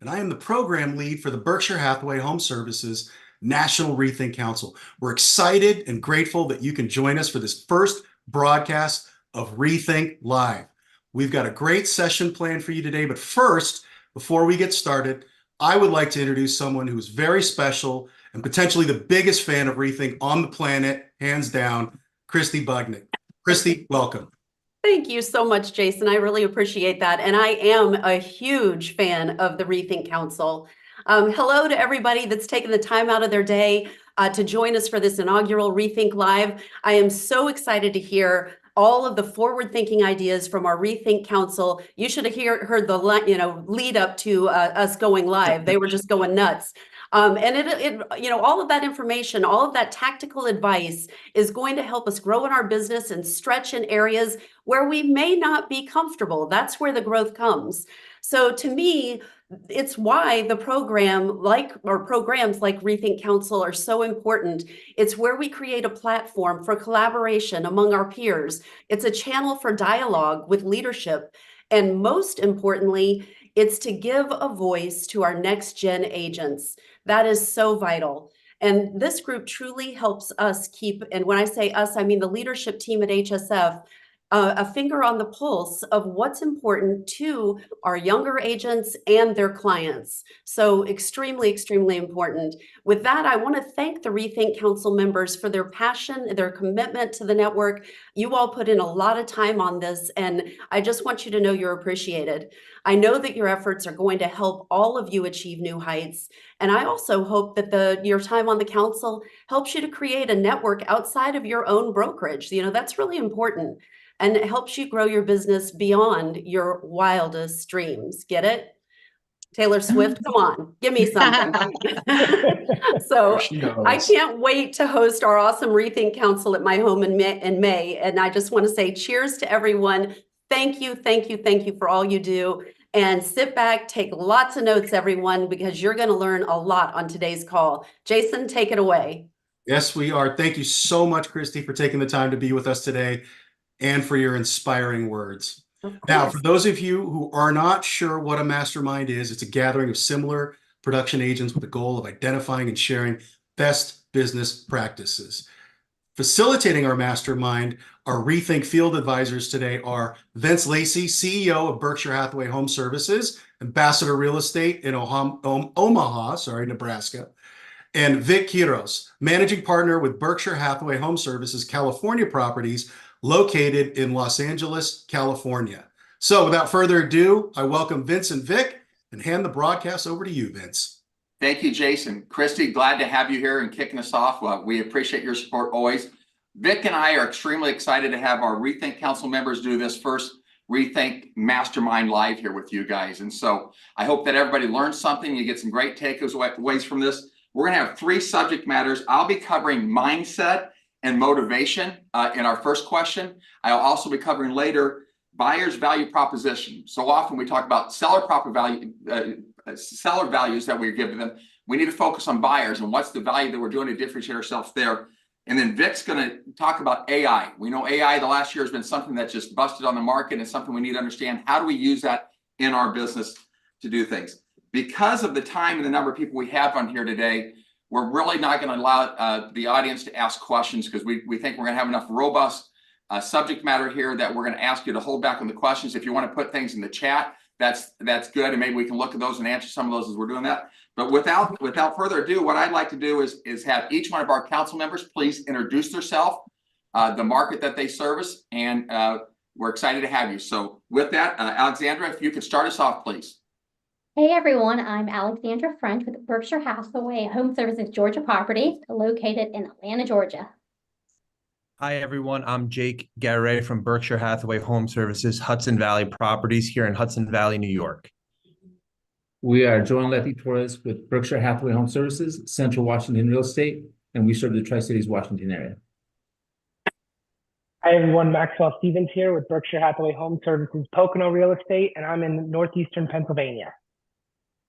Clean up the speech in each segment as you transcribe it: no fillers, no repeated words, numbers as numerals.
and I am the program lead for the Berkshire Hathaway Home Services National REthink Council. We're excited and grateful that you can join us for this first broadcast of REthink Live. We've got a great session planned for you today, but first, before we get started, I would like to introduce someone who is very special and potentially the biggest fan of REthink on the planet, hands down, Christy Bugnick. Christy, welcome. Thank you so much, Jason. I really appreciate that. And I am a huge fan of the REthink Council. Hello to everybody that's taken the time out of their day to join us for this inaugural REthink Live. I am so excited to hear all of the forward-thinking ideas from our REthink Council. You should have heard the lead up to us going live. They were just going nuts. And all of that information, all of that tactical advice is going to help us grow in our business and stretch in areas where we may not be comfortable. That's where the growth comes. So to me, it's why the programs like REthink Council are so important. It's where we create a platform for collaboration among our peers. It's a channel for dialogue with leadership. And most importantly, it's to give a voice to our next gen agents. That is so vital. And this group truly helps us keep, and when I say us, I mean the leadership team at HSF, a finger on the pulse of what's important to our younger agents and their clients. So extremely, extremely important. With that, I want to thank the REthink Council members for their passion, their commitment to the network. You all put in a lot of time on this, and I just want you to know you're appreciated. I know that your efforts are going to help all of you achieve new heights. And I also hope that your time on the council helps you to create a network outside of your own brokerage. That's really important. And it helps you grow your business beyond your wildest dreams. Get it? Taylor Swift, come on, give me something. So I can't wait to host our awesome REthink Council at my home in May. And I just want to say cheers to everyone. Thank you, thank you, thank you for all you do. And sit back, take lots of notes, everyone, because you're going to learn a lot on today's call. Jason, take it away. Yes, we are. Thank you so much, Christy, for taking the time to be with us today and for your inspiring words. Now, for those of you who are not sure what a mastermind is, it's a gathering of similar production agents with the goal of identifying and sharing best business practices. Facilitating our mastermind, our REthink field advisors today are Vince Lacey, CEO of Berkshire Hathaway Home Services, Ambassador Real Estate in Omaha, Nebraska, and Vic Quiros, Managing Partner with Berkshire Hathaway Home Services California Properties, located in Los Angeles, California. So without further ado, I welcome Vince and Vic and hand the broadcast over to you, Vince. Thank you, Jason. Christy, glad to have you here and kicking us off. We appreciate your support always. Vic and I are extremely excited to have our REthink Council members do this first REthink Mastermind Live here with you guys. And so I hope that everybody learns something. You get some great takeaways from this. We're going to have 3 subject matters. I'll be covering mindset and motivation in our first question. I'll also be covering later buyer's value proposition. So often we talk about seller values that we give to them. We need to focus on buyers and what's the value that we're doing to differentiate ourselves there. And then Vic's going to talk about AI. We know AI the last year has been something that's just busted on the market and something we need to understand. How do we use that in our business to do things? Because of the time and the number of people we have on here today, we're really not going to allow the audience to ask questions because we think we're going to have enough robust subject matter here that we're going to ask you to hold back on the questions. If you want to put things in the chat, that's good, and maybe we can look at those and answer some of those as we're doing that. But without further ado, what I'd like to do is have each one of our council members please introduce themselves, the market that they service, and we're excited to have you. So with that, Alexandra, if you could start us off, please. Hey everyone, I'm Alexandra French with Berkshire Hathaway Home Services Georgia Properties, located in Atlanta, Georgia. Hi everyone, I'm Jake Garay from Berkshire Hathaway Home Services Hudson Valley Properties here in Hudson Valley, New York. We are Joe and Letty Torres with Berkshire Hathaway Home Services, Central Washington Real Estate, and we serve the Tri-Cities, Washington area. Hi everyone, Maxwell Stevens here with Berkshire Hathaway Home Services Pocono Real Estate, and I'm in northeastern Pennsylvania.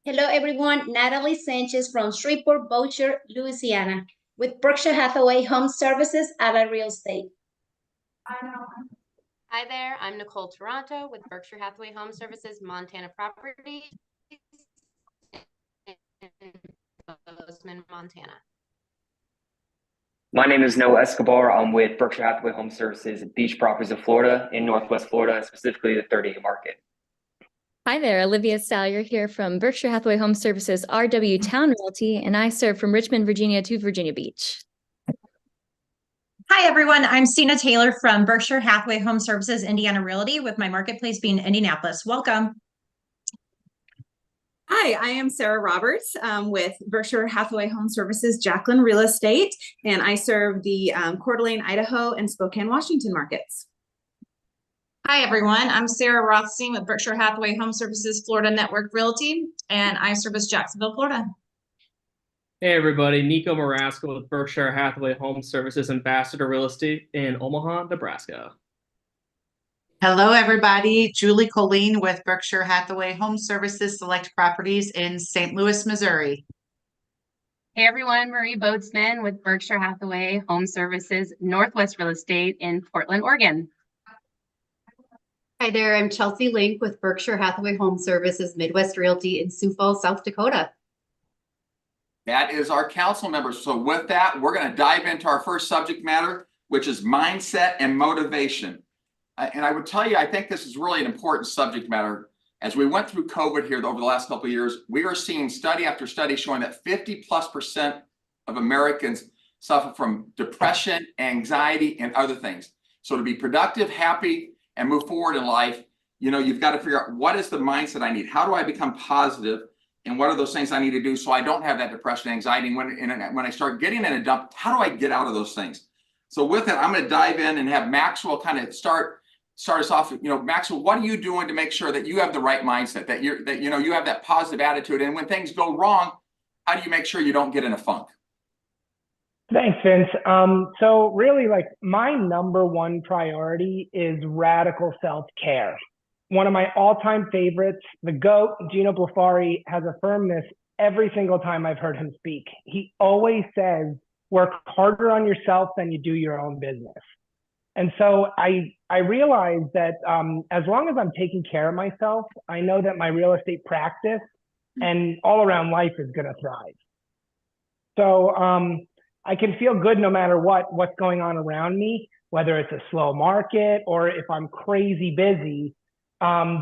Hello everyone, Natalie Sanchez from Shreveport, Bossier, Louisiana, with Berkshire Hathaway Home Services Ala Real Estate. Hi there, I'm Nicole Toronto with Berkshire Hathaway Home Services Montana Properties. Bozeman, Montana. My name is Noah Escobar. I'm with Berkshire Hathaway Home Services at Beach Properties of Florida in Northwest Florida, specifically the 30-acre market. Hi there, Olivia Salyer here from Berkshire Hathaway Home Services RW Town Realty, and I serve from Richmond, Virginia to Virginia Beach. Hi, everyone. I'm Stina Taylor from Berkshire Hathaway Home Services Indiana Realty, with my marketplace being Indianapolis. Welcome. Hi, I am Sarah Roberts with Berkshire Hathaway Home Services Jacqueline Real Estate, and I serve the Coeur d'Alene, Idaho, and Spokane, Washington markets. Hi, everyone. I'm Sarah Rothstein with Berkshire Hathaway Home Services Florida Network Realty, and I service Jacksonville, Florida. Hey, everybody. Nico Marasco with Berkshire Hathaway Home Services Ambassador Real Estate in Omaha, Nebraska. Hello, everybody. Julie Colleen with Berkshire Hathaway Home Services Select Properties in St. Louis, Missouri. Hey everyone, Marie Boatsman with Berkshire Hathaway Home Services Northwest Real Estate in Portland, Oregon. Hi there, I'm Chelsea Link with Berkshire Hathaway Home Services Midwest Realty in Sioux Falls, South Dakota. That is our council members. So with that, we're going to dive into our first subject matter, which is mindset and motivation. And I would tell you, I think this is really an important subject matter. As we went through COVID here over the last couple of years, we are seeing study after study showing that 50+% of Americans suffer from depression, anxiety, and other things. So to be productive, happy, and move forward in life, you've got to figure out, what is the mindset I need? How do I become positive? And what are those things I need to do so I don't have that depression, anxiety? And when I start getting in a dump, how do I get out of those things? So with it, I'm going to dive in and have Maxwell kind of start us off. Maxwell, what are you doing to make sure that you have the right mindset, that you have that positive attitude? And when things go wrong, how do you make sure you don't get in a funk? Thanks, Vince. So really, my number one priority is radical self-care. One of my all-time favorites, the GOAT, Gino Blafari, has affirmed this every single time I've heard him speak. He always says, work harder on yourself than you do your own business. And so I realized that as long as I'm taking care of myself, I know that my real estate practice and all around life is going to thrive. So I can feel good no matter what's going on around me, whether it's a slow market or if I'm crazy busy.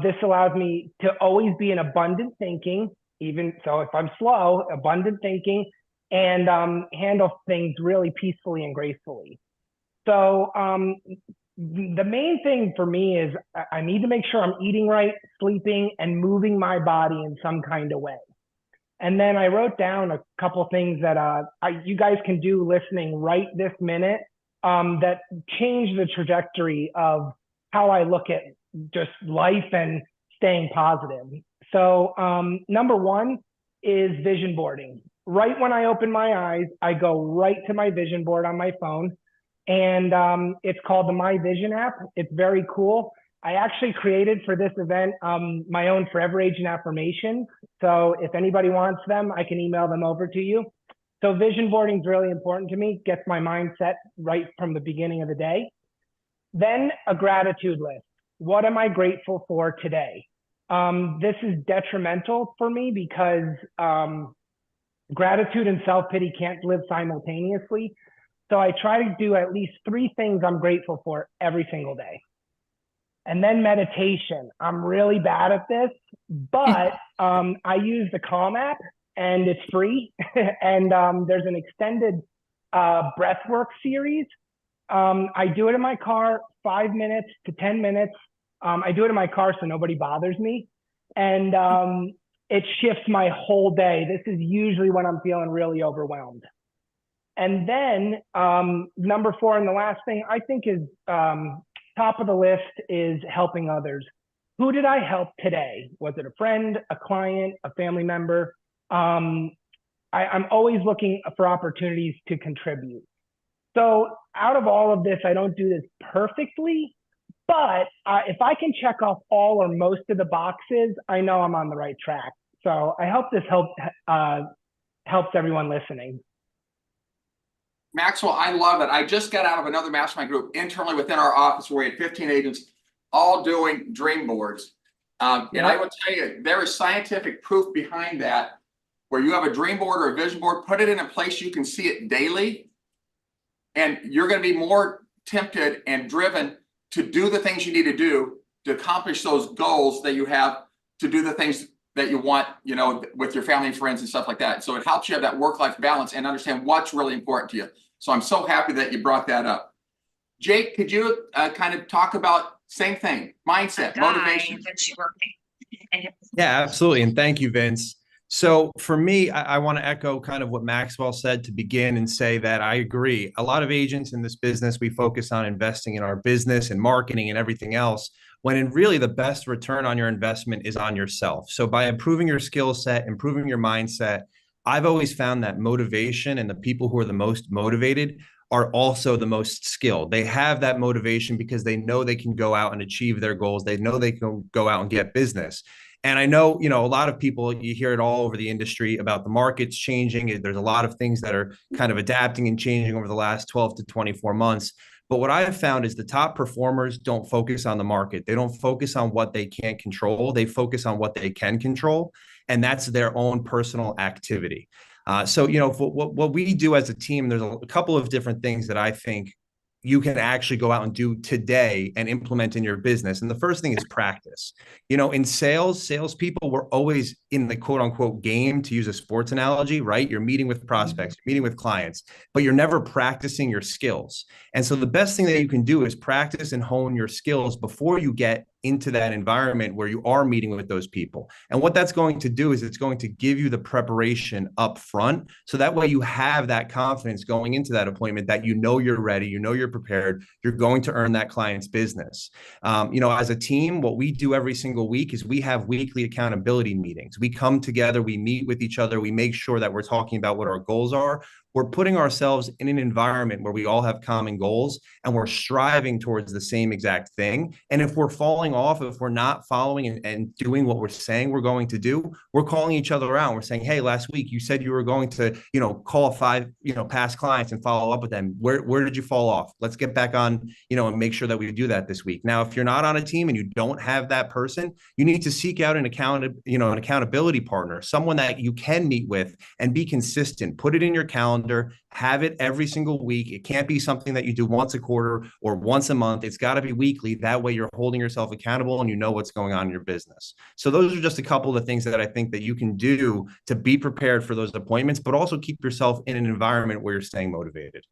This allows me to always be in abundant thinking, even so if I'm slow, abundant thinking, and handle things really peacefully and gracefully. So the main thing for me is I need to make sure I'm eating right, sleeping, and moving my body in some kind of way. And then I wrote down a couple things that you guys can do listening right this minute that change the trajectory of how I look at just life and staying positive. So number one is vision boarding. Right when I open my eyes, I go right to my vision board on my phone. And it's called the My Vision app. It's very cool. I actually created for this event my own Forever Agent affirmations. So if anybody wants them, I can email them over to you. So vision boarding is really important to me. Gets my mindset right from the beginning of the day. Then a gratitude list. What am I grateful for today? This is detrimental for me because gratitude and self-pity can't live simultaneously. So I try to do at least 3 things I'm grateful for every single day. And then meditation. I'm really bad at this, but I use the Calm app and it's free. And there's an extended breathwork series. I do it in my car, 5 minutes to 10 minutes. I do it in my car so nobody bothers me. And it shifts my whole day. This is usually when I'm feeling really overwhelmed. And then number 4, and the last thing I think is top of the list, is helping others. Who did I help today? Was it a friend, a client, a family member? I'm always looking for opportunities to contribute. So out of all of this, I don't do this perfectly, but if I can check off all or most of the boxes, I know I'm on the right track. So I hope this helps everyone listening. Maxwell, I love it. I just got out of another mastermind group internally within our office where we had 15 agents all doing dream boards. And I will tell you, there is scientific proof behind that. where you have a dream board or a vision board, put it in a place you can see it daily. And you're going to be more tempted and driven to do the things you need to do to accomplish those goals that you have, to do the things that you want, you know, with your family and friends and stuff like that. So it helps you have that work-life balance and understand what's really important to you. So I'm so happy that you brought that up. Jake, could you kind of talk about same thing, mindset, motivation? Yeah, absolutely. And thank you, Vince. So for me, I want to echo kind of what Maxwell said to begin and say that I agree. A lot of agents in this business, we focus on investing in our business and marketing and everything else, when in really the best return on your investment is on yourself. So by improving your skill set, improving your mindset, I've always found that motivation and the people who are the most motivated are also the most skilled. They have that motivation because they know they can go out and achieve their goals. They know they can go out and get business. And I know, you know, a lot of people, you hear it all over the industry about the markets changing. There's a lot of things that are kind of adapting and changing over the last 12 to 24 months. But what I have found is the top performers don't focus on the market. They don't focus on what they can't control. They focus on what they can control. And that's their own personal activity. So, you know, what we do as a team, there's a couple of different things that I think you can actually go out and do today and implement in your business. And the first thing is practice. You know, in salespeople, we're always in the quote unquote game, to use a sports analogy, right? You're meeting with prospects, you're meeting with clients, but you're never practicing your skills. And so the best thing that you can do is practice and hone your skills before you get into that environment where you are meeting with those people. And what that's going to do is it's going to give you the preparation up front. So that way you have that confidence going into that appointment that you know you're ready, you know you're prepared, you're going to earn that client's business. You know, as a team, what we do every single week is we have weekly accountability meetings. We come together, we meet with each other, we make sure that we're talking about what our goals are. We're putting ourselves in an environment where we all have common goals and we're striving towards the same exact thing. And if we're falling off, if we're not following and doing what we're saying we're going to do, we're calling each other out. We're saying, hey, last week you said you were going to, you know, call 5, you know, past clients and follow up with them. Where did you fall off? Let's get back on, you know, and make sure that we do that this week. Now, if you're not on a team and you don't have that person, you need to seek out an accountability partner, someone that you can meet with and be consistent. Put it in your calendar. Have it every single week. It can't be something that you do once a quarter or once a month. It's got to be weekly. That way you're holding yourself accountable and you know what's going on in your business. So those are just a couple of the things that I think that you can do to be prepared for those appointments, but also keep yourself in an environment where you're staying motivated.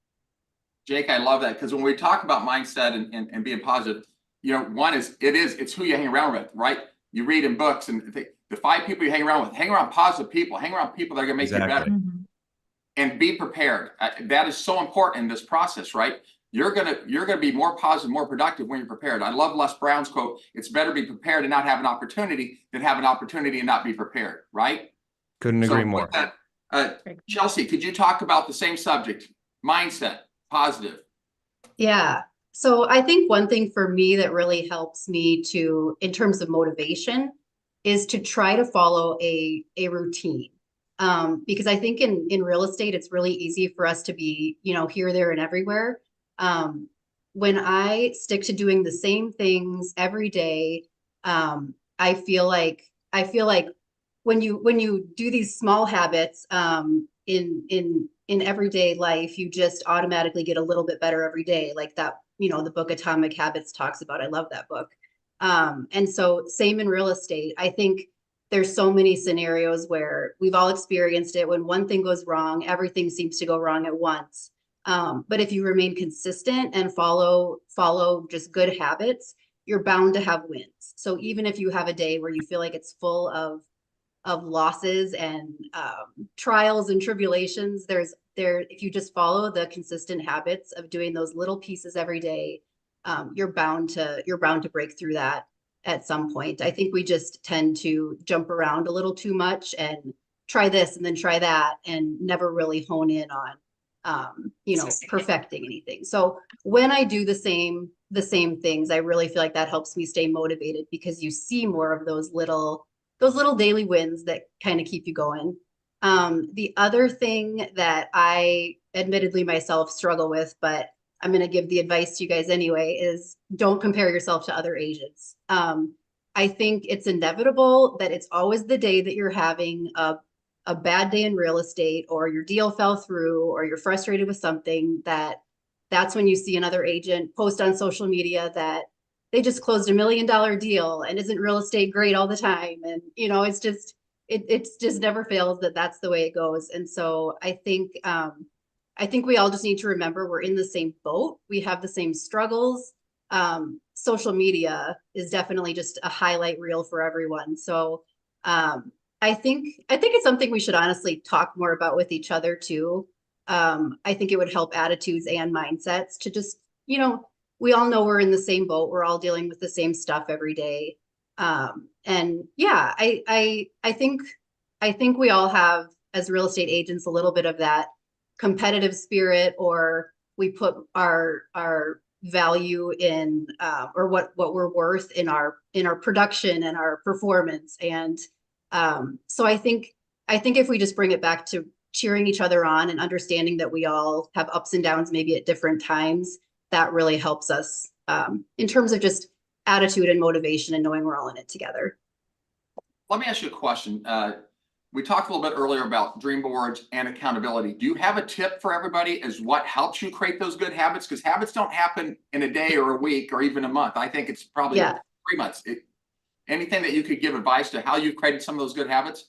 Jake, I love that, because when we talk about mindset and being positive, you know, one is it's who you hang around with, right? You read in books and the 5 people you hang around with, hang around positive people, hang around people that are going to make you better. And be prepared. That is so important in this process, right? You're gonna be more positive, more productive when you're prepared. I love Les Brown's quote: "It's better to be prepared and not have an opportunity than have an opportunity and not be prepared." Right? Couldn't agree more. Chelsea, could you talk about the same subject? Mindset, positive. Yeah. So I think one thing for me that really helps me in terms of motivation, is to try to follow a routine. Because I think in real estate, it's really easy for us to be, you know, here, there, and everywhere. When I stick to doing the same things every day, I feel like when you do these small habits in everyday life, you just automatically get a little bit better every day. Like that, you know, the book Atomic Habits talks about. I love that book. And so same in real estate. I think there's so many scenarios where we've all experienced it. When one thing goes wrong, everything seems to go wrong at once. But if you remain consistent and follow just good habits, you're bound to have wins. So even if you have a day where you feel like it's full of losses and trials and tribulations, if you just follow the consistent habits of doing those little pieces every day, you're bound to break through that at some point. I think we just tend to jump around a little too much and try this and then try that and never really hone in on, perfecting anything. So when I do the same things, I really feel like that helps me stay motivated, because you see more of those little daily wins that kind of keep you going. The other thing that I admittedly myself struggle with, but I'm going to give the advice to you guys anyway, is don't compare yourself to other agents. I think it's inevitable that it's always the day that you're having a a bad day in real estate, or your deal fell through, or you're frustrated with something, that's when you see another agent post on social media that they just closed $1 million deal, and isn't real estate great all the time? And, you know, it's just never fails that's the way it goes. And so I think we all just need to remember we're in the same boat. We have the same struggles. Social media is definitely just a highlight reel for everyone. So I think it's something we should honestly talk more about with each other too. I think it would help attitudes and mindsets to just, you know, we all know we're in the same boat. We're all dealing with the same stuff every day. And yeah, I think we all have, as real estate agents, a little bit of that competitive spirit, or we put our value in, or what we're worth in our production and our performance. And so I think if we just bring it back to cheering each other on and understanding that we all have ups and downs, maybe at different times, that really helps us in terms of just attitude and motivation and knowing we're all in it together. Let me ask you a question. We talked a little bit earlier about dream boards and accountability. Do you have a tip for everybody as what helps you create those good habits? Because habits don't happen in a day or a week or even a month. I think it's probably 3 months. Anything that you could give advice to how you created some of those good habits?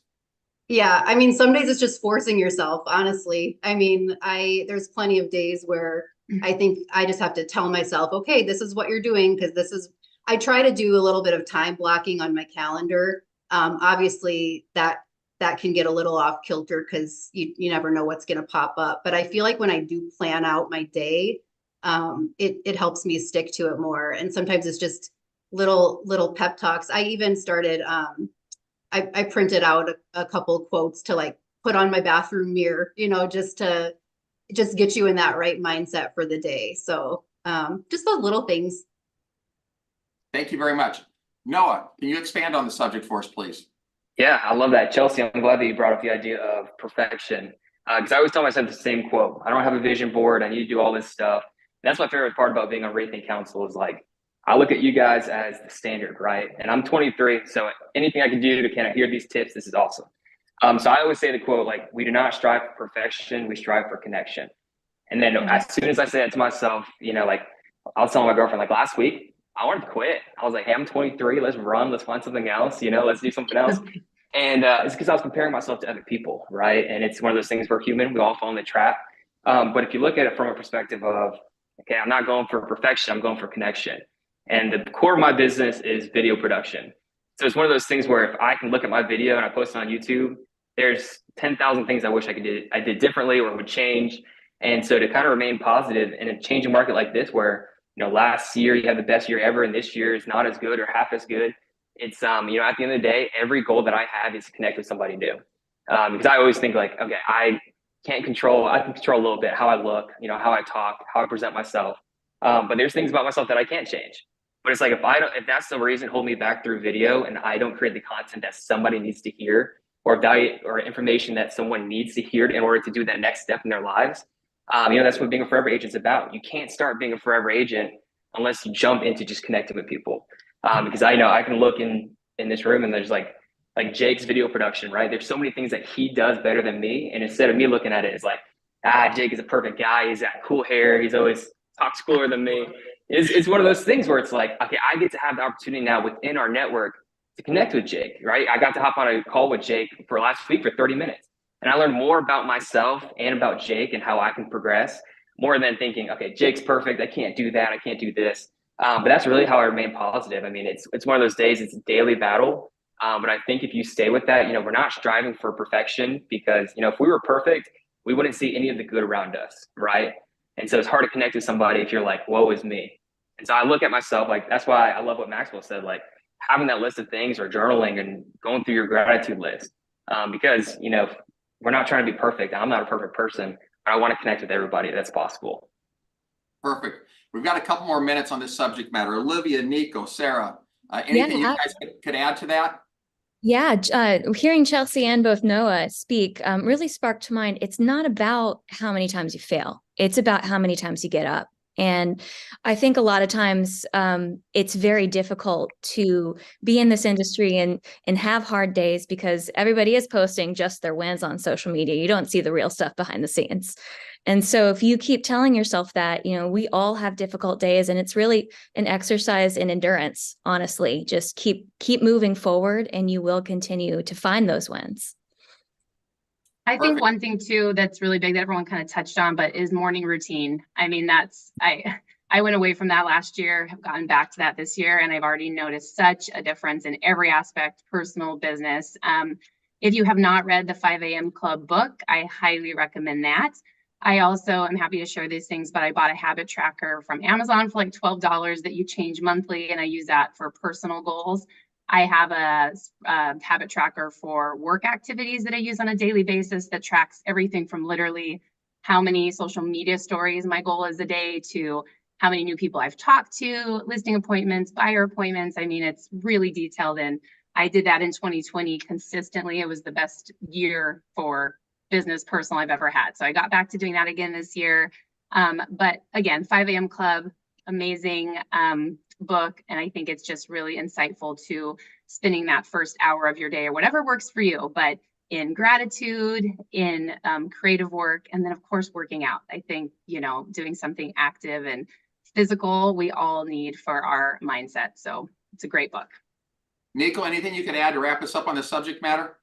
Yeah, I mean, some days it's just forcing yourself, honestly. I mean, there's plenty of days where I think I just have to tell myself, okay, this is what you're doing, because I try to do a little bit of time blocking on my calendar. Obviously that can get a little off kilter because you never know what's going to pop up. But I feel like when I do plan out my day, it helps me stick to it more. And sometimes it's just little pep talks. I even started, I printed out a couple quotes to like put on my bathroom mirror, you know, just to get you in that right mindset for the day. So just those little things. Thank you very much. Noah, can you expand on the subject for us, please? Yeah, I love that. Chelsea, I'm glad that you brought up the idea of perfection. Because I always tell myself the same quote. I don't have a vision board. I need to do all this stuff. And that's my favorite part about being on REthink Council is like, I look at you guys as the standard, right? And I'm 23, so anything I can do to kind of hear these tips, this is awesome. So I always say the quote, like, we do not strive for perfection, we strive for connection. And then as soon as I say that to myself, you know, like I was telling my girlfriend like last week, I wanted to quit. I was like, hey, I'm 23, let's run, let's find something else, you know, let's do something else. And it's because I was comparing myself to other people, right? And it's one of those things, we're human, we all fall in the trap. But if you look at it from a perspective of, okay, I'm not going for perfection, I'm going for connection. And the core of my business is video production. So it's one of those things where if I can look at my video and I post it on YouTube, there's 10,000 things I wish I did differently or would change. And so to kind of remain positive in a changing market like this, where, you know, last year you had the best year ever and this year is not as good or half as good. It's, you know, at the end of the day, every goal that I have is to connect with somebody new. Because I always think like, okay, I can control a little bit how I look, you know, how I talk, how I present myself. But there's things about myself that I can't change. But it's like, if that's the reason holding me back through video and I don't create the content that somebody needs to hear or value or information that someone needs to hear in order to do that next step in their lives, you know, that's what being a forever agent is about. You can't start being a forever agent unless you jump into just connecting with people. Because I know I can look in this room and there's like Jake's video production, right? There's so many things that he does better than me. And instead of me looking at it, it's like, Jake is a perfect guy. He's got cool hair. He's always talks cooler than me. It's one of those things where it's like, okay, I get to have the opportunity now within our network to connect with Jake, right? I got to hop on a call with Jake for last week for 30 minutes. And I learned more about myself and about Jake and how I can progress more than thinking, okay, Jake's perfect. I can't do that. I can't do this. But that's really how I remain positive. I mean, it's one of those days, it's a daily battle. But I think if you stay with that, you know, we're not striving for perfection because, you know, if we were perfect, we wouldn't see any of the good around us, right? And so it's hard to connect with somebody if you're like, woe is me. And so I look at myself, like, that's why I love what Maxwell said, like having that list of things or journaling and going through your gratitude list. Because, you know, we're not trying to be perfect. I'm not a perfect person, but I want to connect with everybody that's possible. Perfect. We've got a couple more minutes on this subject matter. Olivia, Nico, Sarah, anything you guys could add to that? Yeah, hearing Chelsea and both Noah speak really sparked to mind. It's not about how many times you fail. It's about how many times you get up. And I think a lot of times it's very difficult to be in this industry and have hard days because everybody is posting just their wins on social media. You don't see the real stuff behind the scenes. And so if you keep telling yourself that, we all have difficult days, and it's really an exercise in endurance, honestly. Just keep moving forward and you will continue to find those wins. I think one thing too that's really big that everyone kind of touched on, but is morning routine. I mean, I went away from that last year, have gotten back to that this year, and I've already noticed such a difference in every aspect, personal, business. If you have not read the 5 a.m. Club book, I highly recommend that. I also am happy to share these things, but I bought a habit tracker from Amazon for like $12 that you change monthly, and I use that for personal goals. I have a habit tracker for work activities that I use on a daily basis that tracks everything from literally how many social media stories my goal is a day to how many new people I've talked to, listing appointments, buyer appointments. I mean, it's really detailed, and I did that in 2020 consistently. It was the best year for business personal I've ever had. So I got back to doing that again this year. But again, 5 a.m. Club, amazing book. And I think it's just really insightful to spending that first hour of your day or whatever works for you, but in gratitude, in creative work, and then of course, working out. I think, doing something active and physical, we all need for our mindset. So it's a great book. Nico, anything you can add to wrap us up on the subject matter?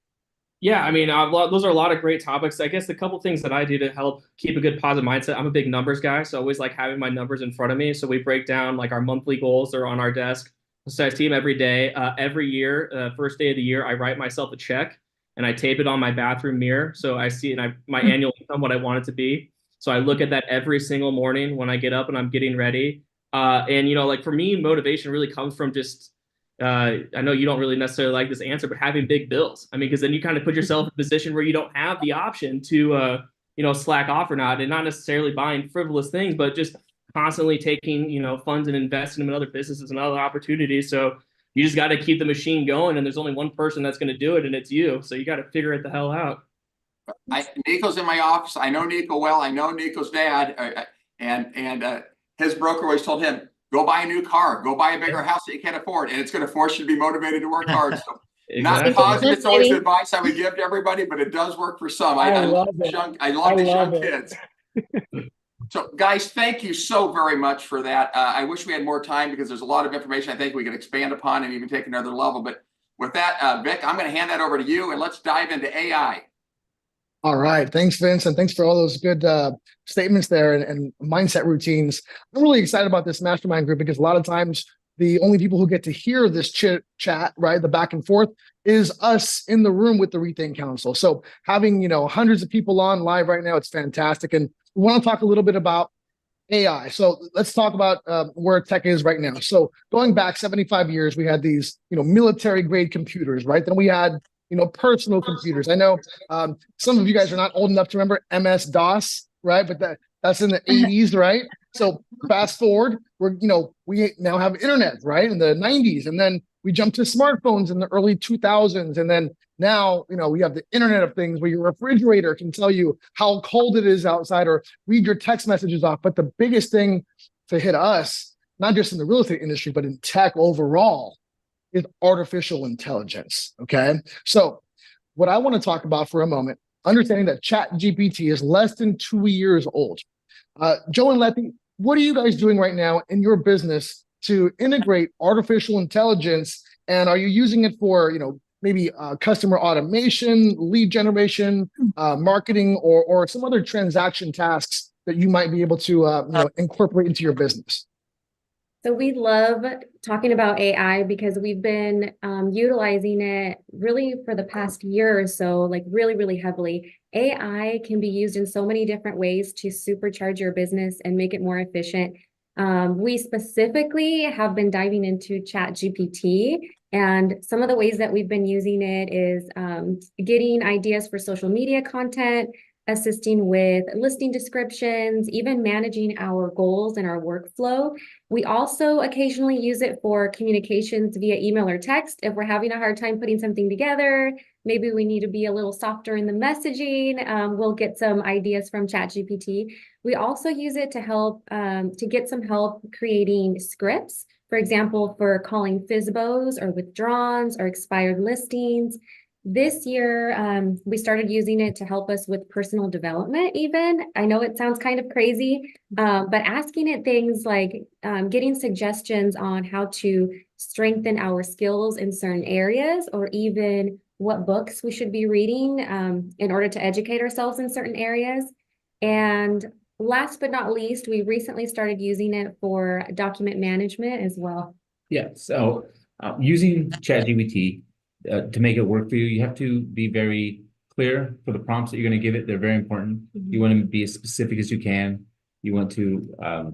Yeah, I mean, those are a lot of great topics. I guess the couple things that I do to help keep a good positive mindset, I'm a big numbers guy, so I always like having my numbers in front of me. So we break down like our monthly goals. They're on our desk. So I see them every day. Every year, first day of the year, I write myself a check and I tape it on my bathroom mirror. So I see my annual income, what I want it to be. So I look at that every single morning when I get up and I'm getting ready. And like for me, motivation really comes from just I know you don't really necessarily like this answer, but having big bills. I mean, because then you kind of put yourself in a position where you don't have the option to, slack off or not, and not necessarily buying frivolous things, but just constantly taking, funds and investing them in other businesses and other opportunities. So you just got to keep the machine going, and there's only one person that's going to do it, and it's you. So you got to figure it the hell out. Nico's in my office. I know Nico well. I know Nico's dad, and his broker always told him, go buy a new car, go buy a bigger house that you can't afford, and it's going to force you to be motivated to work hard. So Exactly. not positive, it's always advice I would give to everybody, but it does work for some. I love these young kids. So guys, thank you so very much for that. I wish we had more time because there's a lot of information I think we could expand upon and even take another level. But with that, Vic, I'm going to hand that over to you, and let's dive into AI. All right. Thanks, Vince. And thanks for all those good statements there and mindset routines. I'm really excited about this mastermind group because a lot of times the only people who get to hear this chat, right, the back and forth, is us in the room with the REthink Council. So having, hundreds of people on live right now, it's fantastic. And we want to talk a little bit about AI. So let's talk about where tech is right now. So going back 75 years, we had these, military grade computers, right? Then we had personal computers. I know some of you guys are not old enough to remember MS-DOS, right? But that's in the 80s, right? So fast forward, we now have internet, right? In the 90s, and then we jumped to smartphones in the early 2000s, and then now we have the Internet of Things where your refrigerator can tell you how cold it is outside or read your text messages off. But the biggest thing to hit us, not just in the real estate industry, but in tech overall, is artificial intelligence, okay? So what I want to talk about for a moment, understanding that ChatGPT is less than 2 years old. Joe and Letty, what are you guys doing right now in your business to integrate artificial intelligence? And are you using it for, maybe customer automation, lead generation, marketing, or some other transaction tasks that you might be able to incorporate into your business? So we love talking about AI because we've been utilizing it really for the past year or so, like really, really heavily. AI can be used in so many different ways to supercharge your business and make it more efficient. We specifically have been diving into ChatGPT, and some of the ways that we've been using it is getting ideas for social media content, assisting with listing descriptions, even managing our goals and our workflow. We also occasionally use it for communications via email or text if we're having a hard time putting something together, maybe we need to be a little softer in the messaging. We'll get some ideas from ChatGPT. We also use it to help to get some help creating scripts, for example, for calling FSBOs or withdrawals or expired listings. This year, we started using it to help us with personal development even. I know it sounds kind of crazy, but asking it things like getting suggestions on how to strengthen our skills in certain areas, or even what books we should be reading in order to educate ourselves in certain areas. And last but not least, we recently started using it for document management as well. Yeah, so using ChatGPT to make it work for you, you have to be very clear for the prompts that you're going to give it. They're very important. You want to be as specific as you can. You want to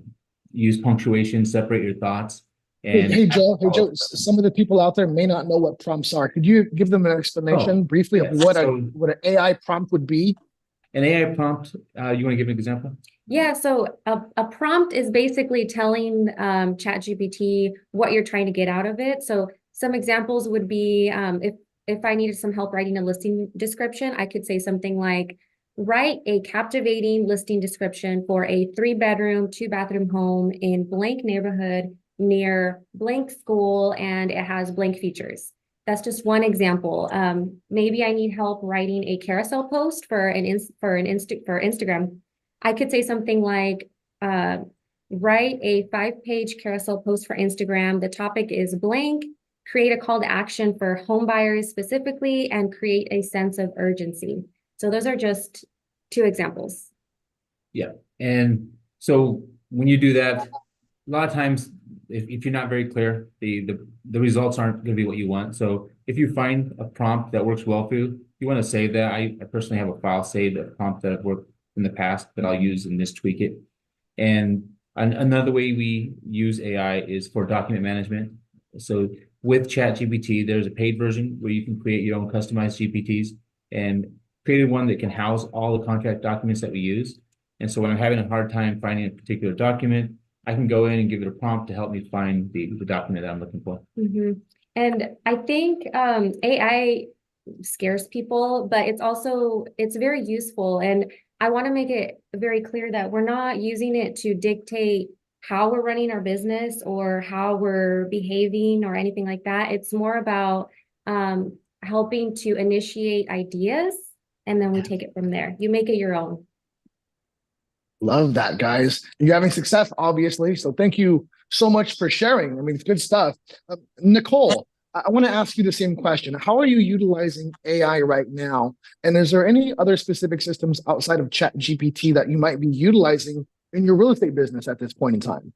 use punctuation, separate your thoughts. And Hey, Joe, some of the people out there may not know what prompts are. Could you give them an explanation briefly of what an AI prompt would be? An AI prompt, you want to give an example? Yeah, so a prompt is basically telling ChatGPT what you're trying to get out of it. So some examples would be if I needed some help writing a listing description, I could say something like, write a captivating listing description for a 3-bedroom, 2-bathroom home in blank neighborhood near blank school, and it has blank features. That's just one example. Maybe I need help writing a carousel post for Instagram. I could say something like, write a 5-page carousel post for Instagram. The topic is blank. Create a call to action for home buyers specifically, and create a sense of urgency. So those are just 2 examples. Yeah, and so when you do that, a lot of times, if you're not very clear, the results aren't going to be what you want. So if you find a prompt that works well for you, you want to save that. I personally have a file saved, a prompt that I've worked in the past that I'll use and just tweak it. And another way we use AI is for document management. So with ChatGPT, there's a paid version where you can create your own customized GPTs, and created one that can house all the contract documents that we use. And so when I'm having a hard time finding a particular document, I can go in and give it a prompt to help me find the document that I'm looking for. And I think AI scares people, but it's very useful. And I want to make it very clear that we're not using it to dictate how we're running our business or how we're behaving or anything like that. It's more about helping to initiate ideas, and then we take it from there. You make it your own. Love that, guys. You're having success, obviously. So thank you so much for sharing. I mean, it's good stuff. Nicole, I want to ask you the same question. How are you utilizing AI right now? And is there any other specific systems outside of ChatGPT that you might be utilizing in your real estate business at this point in time?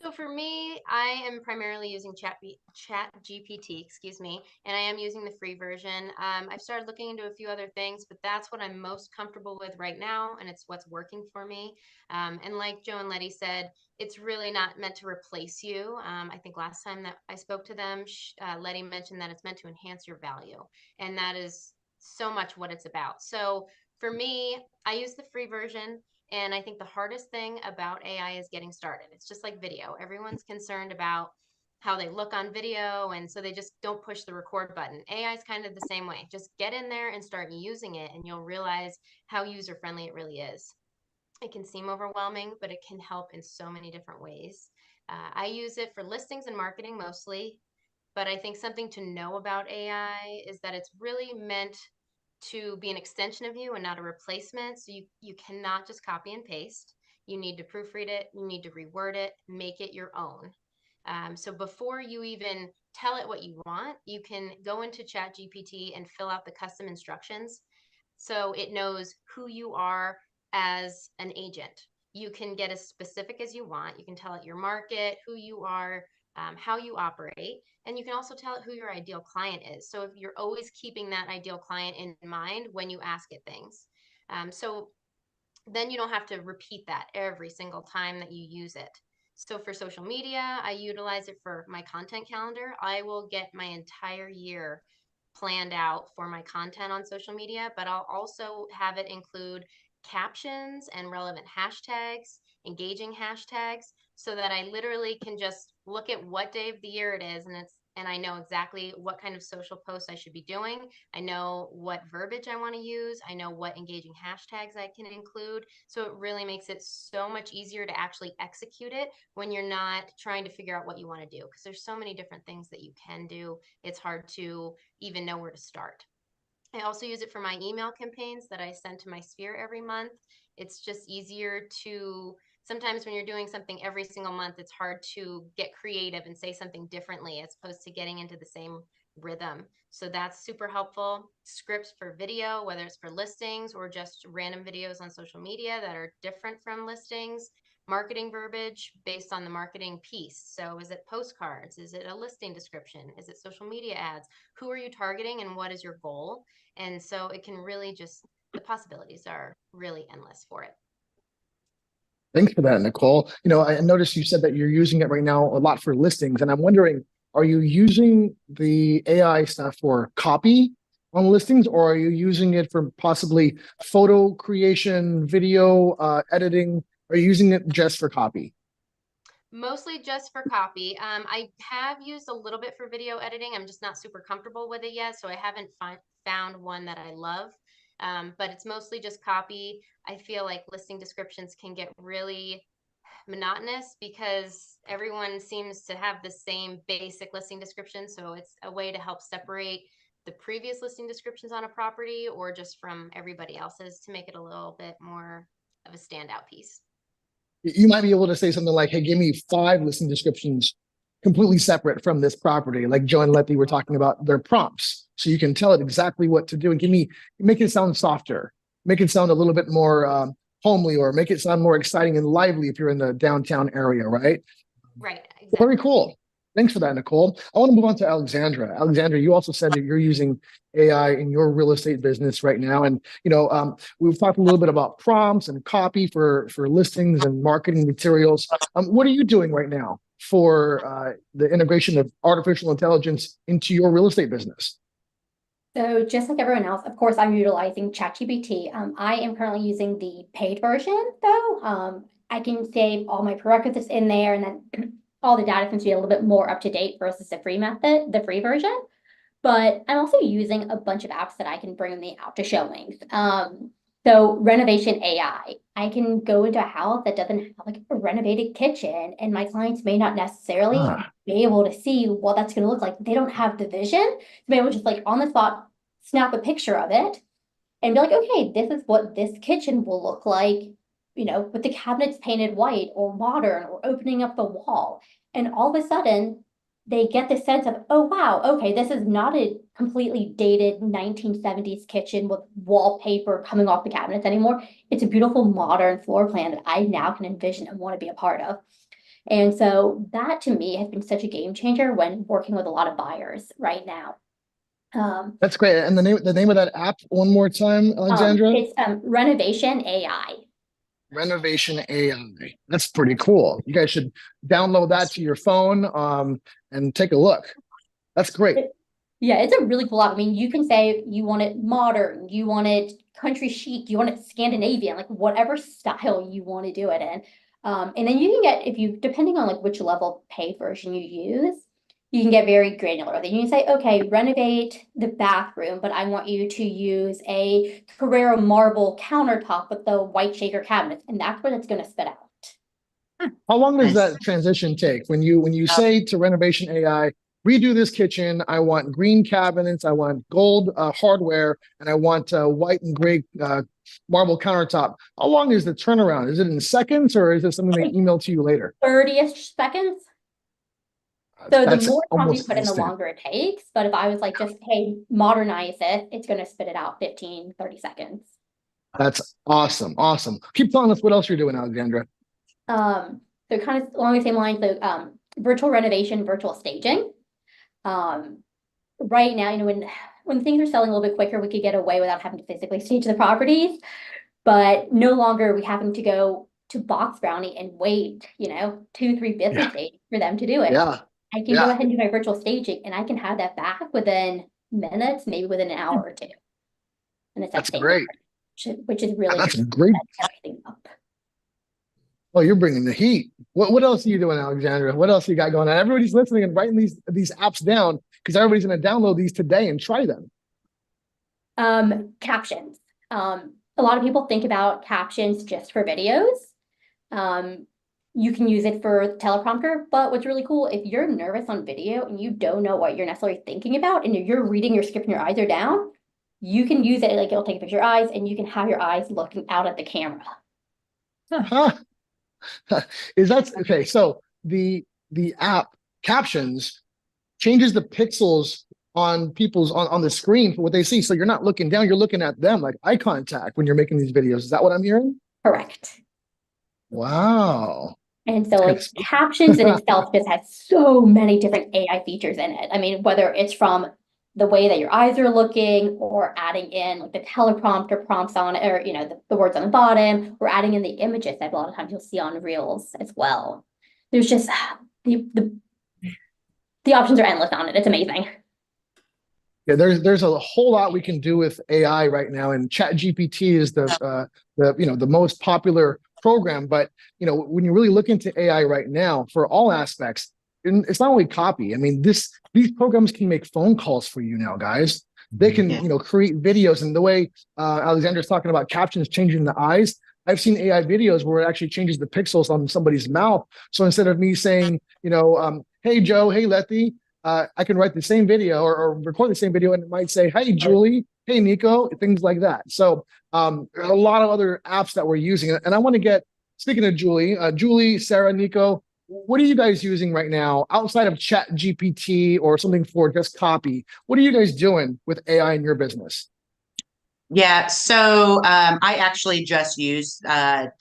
So for me, I am primarily using ChatGPT, excuse me, and I am using the free version. I've started looking into a few other things, but that's what I'm most comfortable with right now, and it's what's working for me. And like Joe and Letty said, it's really not meant to replace you. I think last time that I spoke to them, Letty mentioned that it's meant to enhance your value, and that is so much what it's about. So for me, I use the free version. And I think the hardest thing about AI is getting started. It's just like video. Everyone's concerned about how they look on video, and so they just don't push the record button. AI is kind of the same way. Just get in there and start using it, and you'll realize how user-friendly it really is. It can seem overwhelming, but it can help in so many different ways. I use it for listings and marketing mostly, but I think something to know about AI is that it's really meant to be an extension of you and not a replacement. So you cannot just copy and paste. You need to proofread it. You need to reword it, make it your own. So before you even tell it what you want, you can go into ChatGPT and fill out the custom instructions so it knows who you are as an agent. You can get as specific as you want. You can tell it your market, who you are, how you operate, and you can also tell it who your ideal client is. So if you're always keeping that ideal client in mind when you ask it things. So then you don't have to repeat that every single time that you use it. So for social media, I utilize it for my content calendar. I will get my entire year planned out for my content on social media, but I'll also have it include captions and relevant hashtags, engaging hashtags, so that I literally can just look at what day of the year it is, and I know exactly what kind of social posts I should be doing. I know what verbiage I want to use. I know what engaging hashtags I can include. So it really makes it so much easier to actually execute it when you're not trying to figure out what you want to do, because there's so many different things that you can do. It's hard to even know where to start. I also use it for my email campaigns that I send to my sphere every month. It's just easier to, sometimes when you're doing something every single month, it's hard to get creative and say something differently as opposed to getting into the same rhythm. So that's super helpful. Scripts for video, whether it's for listings or just random videos on social media that are different from listings. Marketing verbiage based on the marketing piece. So is it postcards? Is it a listing description? Is it social media ads? Who are you targeting and what is your goal? And so it can really just, the possibilities are really endless for it. Thanks for that, Nicole. I noticed you said that you're using it right now a lot for listings, and I'm wondering, are you using the AI stuff for copy on listings, or are you using it for possibly photo creation, video editing? Are you using it just for copy? Mostly just for copy. I have used a little bit for video editing. I'm just not super comfortable with it yet, so I haven't found one that I love. But it's mostly just copy. I feel like listing descriptions can get really monotonous because everyone seems to have the same basic listing description. So it's a way to help separate the previous listing descriptions on a property or just from everybody else's to make it a little bit more of a standout piece. You might be able to say something like, hey, give me 5 listing descriptions completely separate from this property. Like Joe and Letty were talking about their prompts. So you can tell it exactly what to do and make it sound softer, make it sound a little bit more homely, or make it sound more exciting and lively if you're in the downtown area, right? Right. Exactly. Very cool. Thanks for that, Nicole. I want to move on to Alexandra. Alexandra, you also said that you're using AI in your real estate business right now. And, we've talked a little bit about prompts and copy for listings and marketing materials. What are you doing right now for the integration of artificial intelligence into your real estate business? So just like everyone else, of course, I'm utilizing ChatGPT. I am currently using the paid version, though. I can save all my prerequisites in there, and then all the data seems to be a little bit more up to date versus the free version. But I'm also using a bunch of apps that I can bring me out to showings. So renovation AI, I can go into a house that doesn't have like a renovated kitchen, and my clients may not necessarily be able to see what that's going to look like. They don't have the vision to be able to just like on the spot snap a picture of it and be like, okay, this is what this kitchen will look like, with the cabinets painted white or modern or opening up the wall. And all of a sudden, they get the sense of, oh, wow, okay, this is not a completely dated 1970s kitchen with wallpaper coming off the cabinets anymore. It's a beautiful modern floor plan that I now can envision and want to be a part of. And so that to me has been such a game changer when working with a lot of buyers right now. That's great. And the name of that app one more time, Alexandra? It's Renovation AI. Renovation AI. That's pretty cool. You guys should download that to your phone and take a look. That's great. Yeah, it's a really cool app. I mean, you can say you want it modern, you want it country chic, you want it Scandinavian, like whatever style you want to do it in. And then you can get, depending on like which level paid version you use, you can get very granular. Then you can say, okay, renovate the bathroom, but I want you to use a Carrera marble countertop with the white shaker cabinets, and that's what it's going to spit out. How long does that transition take? When you say to Renovation AI, redo this kitchen, I want green cabinets, I want gold hardware, and I want white and gray marble countertop. How long is the turnaround? Is it in seconds, or is it something they email to you later? 30-ish seconds. So That's the more time you almost put in, the instant. longer it takes. But if I was like, just, hey, modernize it, it's going to spit it out 15, 30 seconds. That's awesome. Awesome. Keep telling us what else you're doing, Alexandra. So kind of along the same lines, so virtual renovation, virtual staging. Right now, when things are selling a little bit quicker, we could get away without having to physically stage the properties. But no longer are we having to go to Box Brownie and wait, 2-3 business days for them to do it. Yeah. I can go ahead and do my virtual staging, and I can have that back within minutes, maybe within an hour or two. And it's That's great. Which is really That's great. everything up. Oh, you're bringing the heat. What else are you doing, Alexandra? What else you got going on? Everybody's listening and writing these apps down because everybody's going to download these today and try them. Captions. A lot of people think about captions just for videos. You can use it for teleprompter, but what's really cool, if you're nervous on video and you don't know what you're necessarily thinking about and you're reading your script and your eyes are down, you can use it, like it'll take a picture of your eyes and you can have your eyes looking out at the camera. Huh. Is that okay? So the app captions changes the pixels on people's on the screen for what they see. So you're not looking down, you're looking at them, like eye contact when you're making these videos. Is that what I'm hearing? Correct. Wow. And so like captions in itself just has so many different AI features in it. I mean, whether it's from the way that your eyes are looking or adding in like the teleprompter prompts on it, or, you know, the words on the bottom, or adding in the images that a lot of times you'll see on Reels as well. There's just the options are endless on it. It's amazing. Yeah, there's a whole lot we can do with AI right now, and ChatGPT is the most popular program. But when you really look into AI right now for all aspects, and it's not only copy. I mean, these programs can make phone calls for you now, guys. They can create videos, and the way Alexander's talking about captions changing the eyes. I've seen AI videos where it actually changes the pixels on somebody's mouth. So instead of me saying, hey Joe, hey Letty, I can write the same video or record the same video, and it might say, hey Julie, hey Nico, things like that. So a lot of other apps that we're using. And I want to get, speaking of Julie, Sarah, Nico, what are you guys using right now outside of ChatGPT or something for just copy? What are you guys doing with AI in your business? Yeah, so I actually just used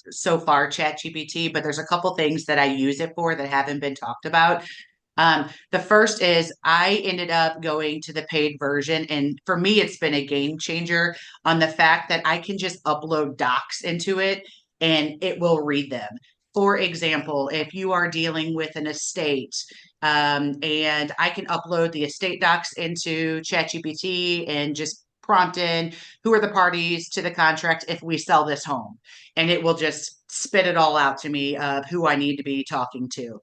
so far ChatGPT, but there's a couple things that I use it for that haven't been talked about. The first is I ended up going to the paid version, and for me, it's been a game changer on the fact that I can just upload docs into it and it will read them. For example, if you are dealing with an estate, and I can upload the estate docs into ChatGPT and just prompt in who are the parties to the contract if we sell this home, and it will just spit it all out to me of who I need to be talking to.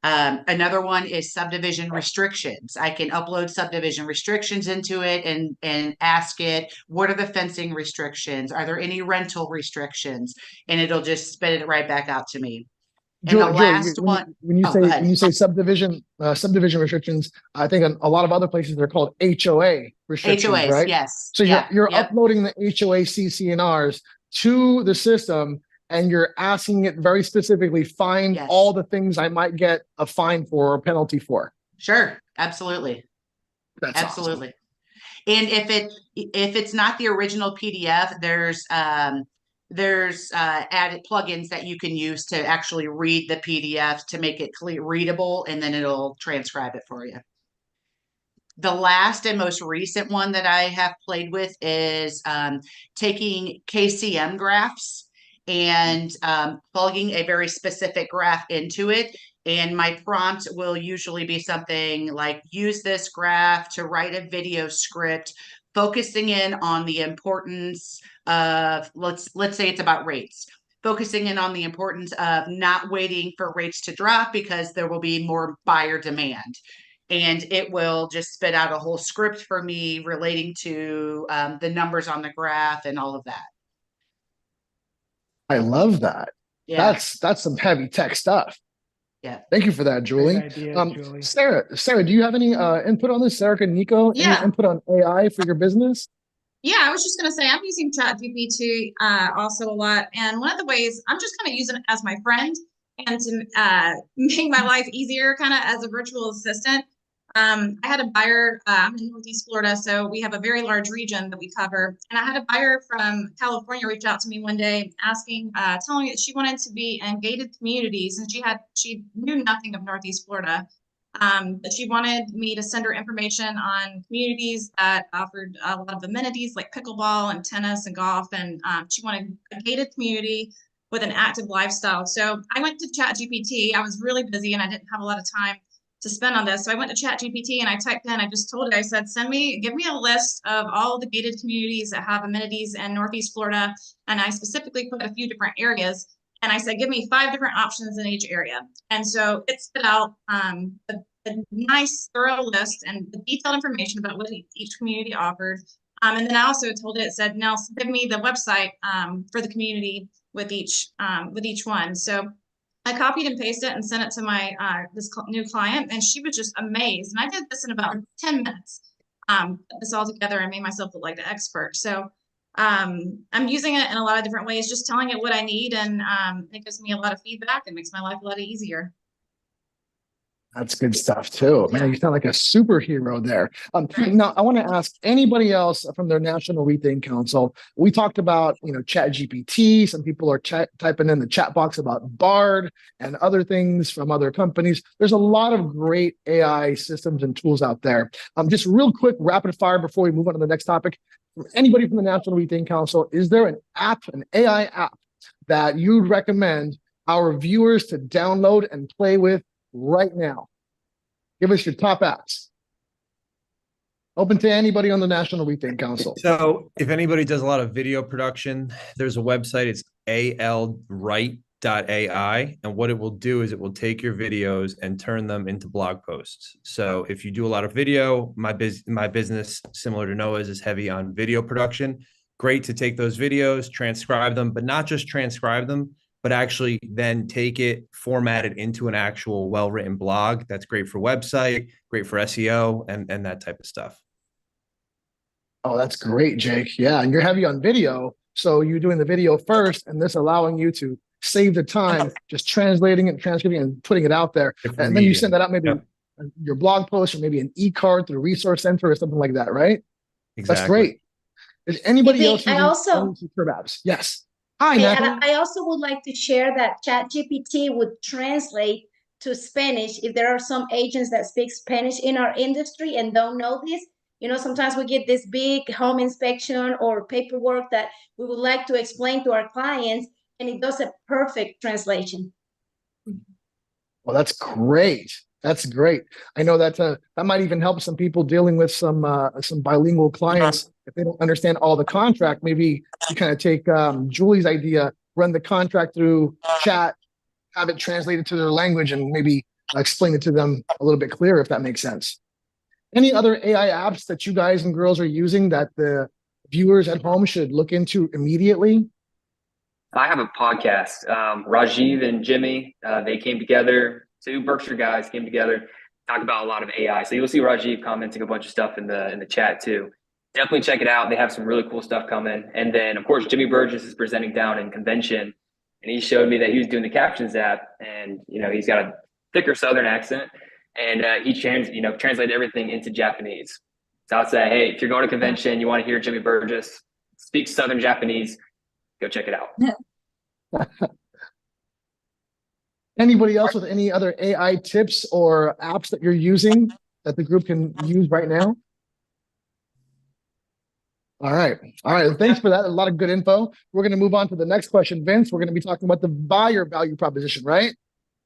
Another one is subdivision restrictions. I can upload subdivision restrictions into it and ask it, what are the fencing restrictions? Are there any rental restrictions? And it'll just spit it right back out to me. And the last one, when you say subdivision restrictions, I think a lot of other places they're called HOA restrictions, HOAs, right? yes. So you're uploading the HOA CC&Rs to the system, and you're asking it very specifically, find all the things I might get a fine for or a penalty for. Sure, absolutely. That's absolutely. Awesome. And if it's not the original PDF, there's added plugins that you can use to actually read the PDF to make it readable, and then it'll transcribe it for you. The last and most recent one that I have played with is taking KCM graphs and plugging a very specific graph into it. And my prompt will usually be something like, use this graph to write a video script, focusing in on the importance of, let's say it's about rates, focusing in on the importance of not waiting for rates to drop because there will be more buyer demand. And it will just spit out a whole script for me relating to the numbers on the graph and all of that. I love that. Yeah. That's some heavy tech stuff. Yeah. Thank you for that, Julie. Great idea, Julie. Sarah, do you have any input on this? Sarah and Nico, any input on AI for your business? Yeah, I was just going to say I'm using ChatGPT also a lot. And one of the ways I'm just kind of using it as my friend and to make my life easier kind of as a virtual assistant. I had a buyer, I'm in Northeast Florida, so we have a very large region that we cover. And I had a buyer from California reach out to me one day asking, telling me that she wanted to be in gated communities, and she knew nothing of Northeast Florida. But she wanted me to send her information on communities that offered a lot of amenities like pickleball and tennis and golf. And she wanted a gated community with an active lifestyle. So I went to ChatGPT. I was really busy and I didn't have a lot of time to spend on this. So I went to ChatGPT and I typed in, I just told it, I said, give me a list of all the gated communities that have amenities in Northeast Florida. And I specifically put a few different areas. And I said, give me 5 different options in each area. And so it spit out a nice, thorough list and the detailed information about what each community offered. And then I also told it, said, now give me the website for the community with each one. So I copied and pasted it and sent it to my this new client, and she was just amazed. And I did this in about 10 minutes. Put this all together and made myself look like the expert. So I'm using it in a lot of different ways, just telling it what I need, and it gives me a lot of feedback and makes my life a lot easier. That's good stuff too. Man, you sound like a superhero there. Now I want to ask anybody else from their National Rethink Council. We talked about, Chat GPT. Some people are typing in the chat box about Bard and other things from other companies. There's a lot of great AI systems and tools out there. Just real quick, rapid fire before we move on to the next topic. Anybody from the National Rethink Council, is there an AI app that you'd recommend our viewers to download and play with right now? Give us your top apps. Open to anybody on the National Rethink Council. So if anybody does a lot of video production, there's a website. It's alright.ai. And what it will do is it will take your videos and turn them into blog posts. So if you do a lot of video, my business, similar to Noah's, is heavy on video production. Great to take those videos, transcribe them, but not just transcribe them, but actually then take it, format it into an actual well-written blog. That's great for website, great for SEO, and that type of stuff. Oh, that's great, Jake. Yeah, and you're heavy on video. So you're doing the video first, and this allowing you to save the time, just translating and transcribing and putting it out there. And then you send that out, maybe your blog post or maybe an e-card through Resource Center or something like that, right? Exactly. That's great. Is anybody else I also superb apps? Yes. Hi, and Natalie. I also would like to share that ChatGPT would translate to Spanish if there are some agents that speak Spanish in our industry and don't know this. Sometimes we get this big home inspection or paperwork that we would like to explain to our clients, and it does a perfect translation. Well, that's great. That's great. I know that that might even help some people dealing with some bilingual clients. If they don't understand all the contract, maybe you kind of take Julie's idea, run the contract through chat, have it translated to their language, and maybe explain it to them a little bit clearer, if that makes sense. Any other AI apps that you guys and girls are using that the viewers at home should look into immediately? I have a podcast. Rajiv and Jimmy, they came together. 2 Berkshire guys came together, talk about a lot of AI. So you'll see Rajiv commenting a bunch of stuff in the chat too. Definitely check it out. They have some really cool stuff coming. And then of course, Jimmy Burgess is presenting down in convention, and he showed me that he was doing the captions app, and he's got a thicker Southern accent, and he translated everything into Japanese. So I'd say, hey, if you're going to convention, you want to hear Jimmy Burgess speak Southern Japanese, go check it out. Anybody else with any other AI tips or apps that you're using that the group can use right now? All right. Thanks for that. A lot of good info. We're going to move on to the next question. Vince, we're going to be talking about the buyer value proposition, right?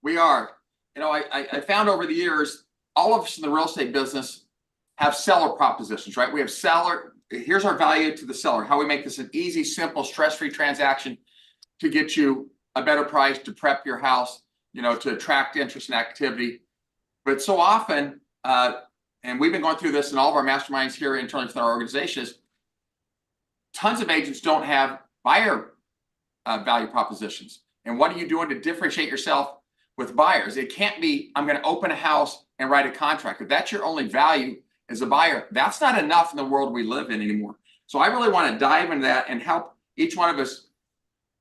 We are. I found over the years, all of us in the real estate business have seller propositions, right? We have seller. Here's our value to the seller, how we make this an easy, simple, stress-free transaction to get you a better price, to prep your house, to attract interest and activity. But so often, and we've been going through this in all of our masterminds here internally within our organization, is tons of agents don't have buyer value propositions. And what are you doing to differentiate yourself with buyers? It can't be, I'm going to open a house and write a contract. If that's your only value as a buyer, that's not enough in the world we live in anymore. So I really want to dive into that and help each one of us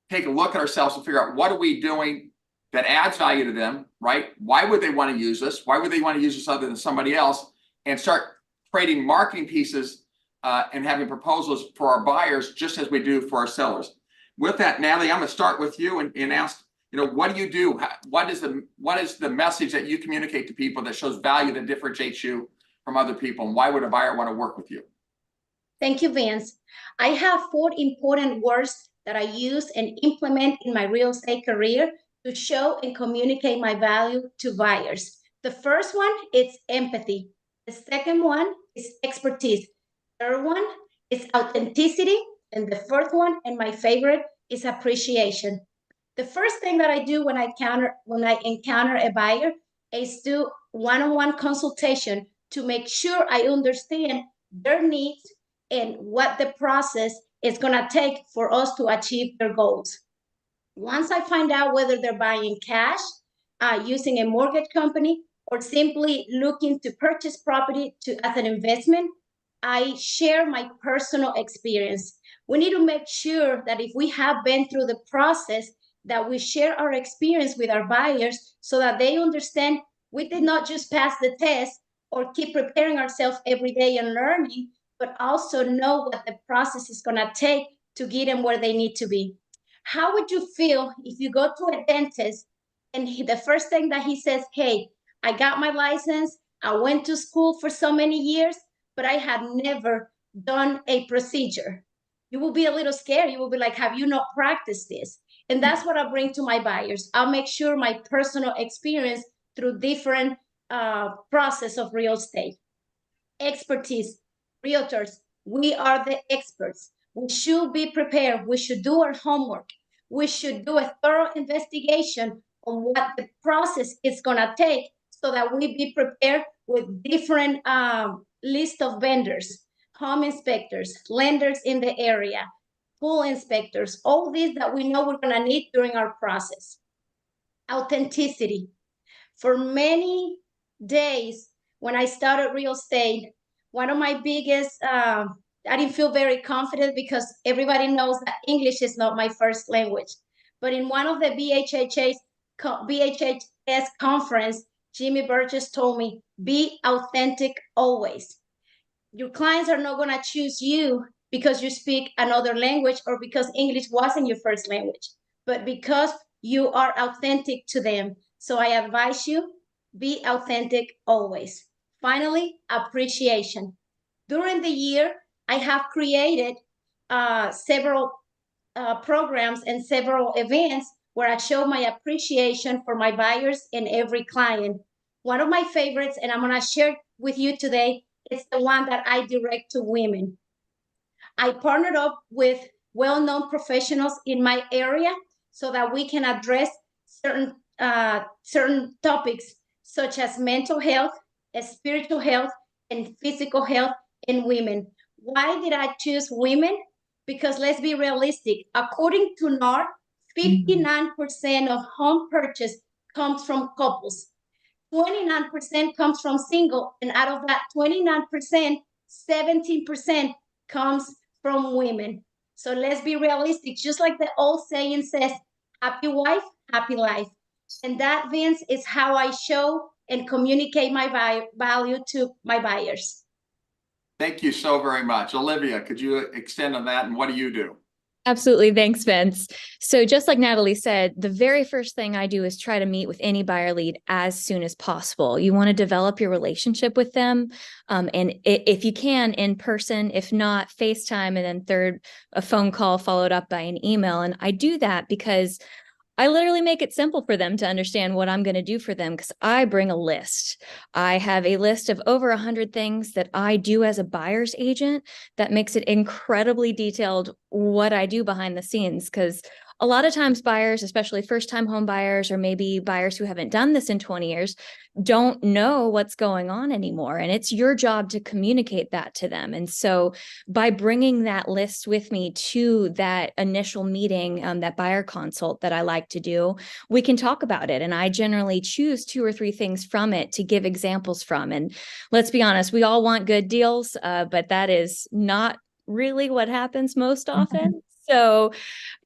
take a look at ourselves and figure out what are we doing that adds value to them, right? Why would they want to use us? Why would they want to use us other than somebody else? And start creating marketing pieces and having proposals for our buyers, just as we do for our sellers. With that, Natalie, I'm going to start with you and ask, what do you do? What is the message that you communicate to people that shows value, that differentiates you from other people? And why would a buyer want to work with you? Thank you, Vince. I have 4 important words that I use and implement in my real estate career to show and communicate my value to buyers. The first one is empathy. The second one is expertise. Third one is authenticity. And the fourth one, and my favorite, is appreciation. The first thing that I do when I encounter a buyer is do one-on-one consultation to make sure I understand their needs and what the process is going to take for us to achieve their goals. Once I find out whether they're buying cash, using a mortgage company, or simply looking to purchase property as an investment, I share my personal experience. We need to make sure that if we have been through the process, that we share our experience with our buyers so that they understand we did not just pass the test or keep preparing ourselves every day and learning, but also know what the process is going to take to get them where they need to be. How would you feel if you go to a dentist and the first thing that he says, hey, I got my license, I went to school for so many years, but I had never done a procedure? You will be a little scared. You will be like, have you not practiced this? And that's what I bring to my buyers. I'll make sure my personal experience through different process of real estate. Expertise, realtors, we are the experts. We should be prepared. We should do our homework. We should do a thorough investigation on what the process is going to take so that we be prepared with different list of vendors, home inspectors, lenders in the area, pool inspectors, all these that we know we're going to need during our process. Authenticity. For many days when I started real estate, one of my biggest, I didn't feel very confident because everybody knows that English is not my first language. But in one of the BHHS conference, Jimmy Burgess told me, be authentic always. Your clients are not going to choose you because you speak another language or because English wasn't your first language, but because you are authentic to them. So I advise you, be authentic always. Finally, appreciation. During the year, I have created several programs and several events where I show my appreciation for my buyers and every client. One of my favorites, and I'm going to share with you today, is the one that I direct to women. I partnered up with well-known professionals in my area so that we can address certain topics such as mental health, spiritual health, and physical health in women. Why did I choose women? Because let's be realistic. According to NAR, 59% of home purchase comes from couples. 29% comes from single, and out of that 29%, 17% comes from women. So let's be realistic. Just like the old saying says, happy wife, happy life. And that, Vince, is how I show and communicate my value to my buyers. Thank you so very much. Olivia, could you extend on that, and what do you do? Absolutely. Thanks, Vince. So just like Natalie said, the very first thing I do is try to meet with any buyer lead as soon as possible. You want to develop your relationship with them. And if you can, in person, if not, FaceTime, and then third, a phone call followed up by an email. And I do that because I literally make it simple for them to understand what I'm going to do for them because I bring a list. I have a list of over 100 things that I do as a buyer's agent that makes it incredibly detailed what I do behind the scenes, because a lot of times buyers, especially first-time home buyers or maybe buyers who haven't done this in 20 years, don't know what's going on anymore. And it's your job to communicate that to them. And so by bringing that list with me to that initial meeting, that buyer consult that I like to do, we can talk about it. And I generally choose 2 or 3 things from it to give examples from. And let's be honest, we all want good deals, but that is not really what happens most often. So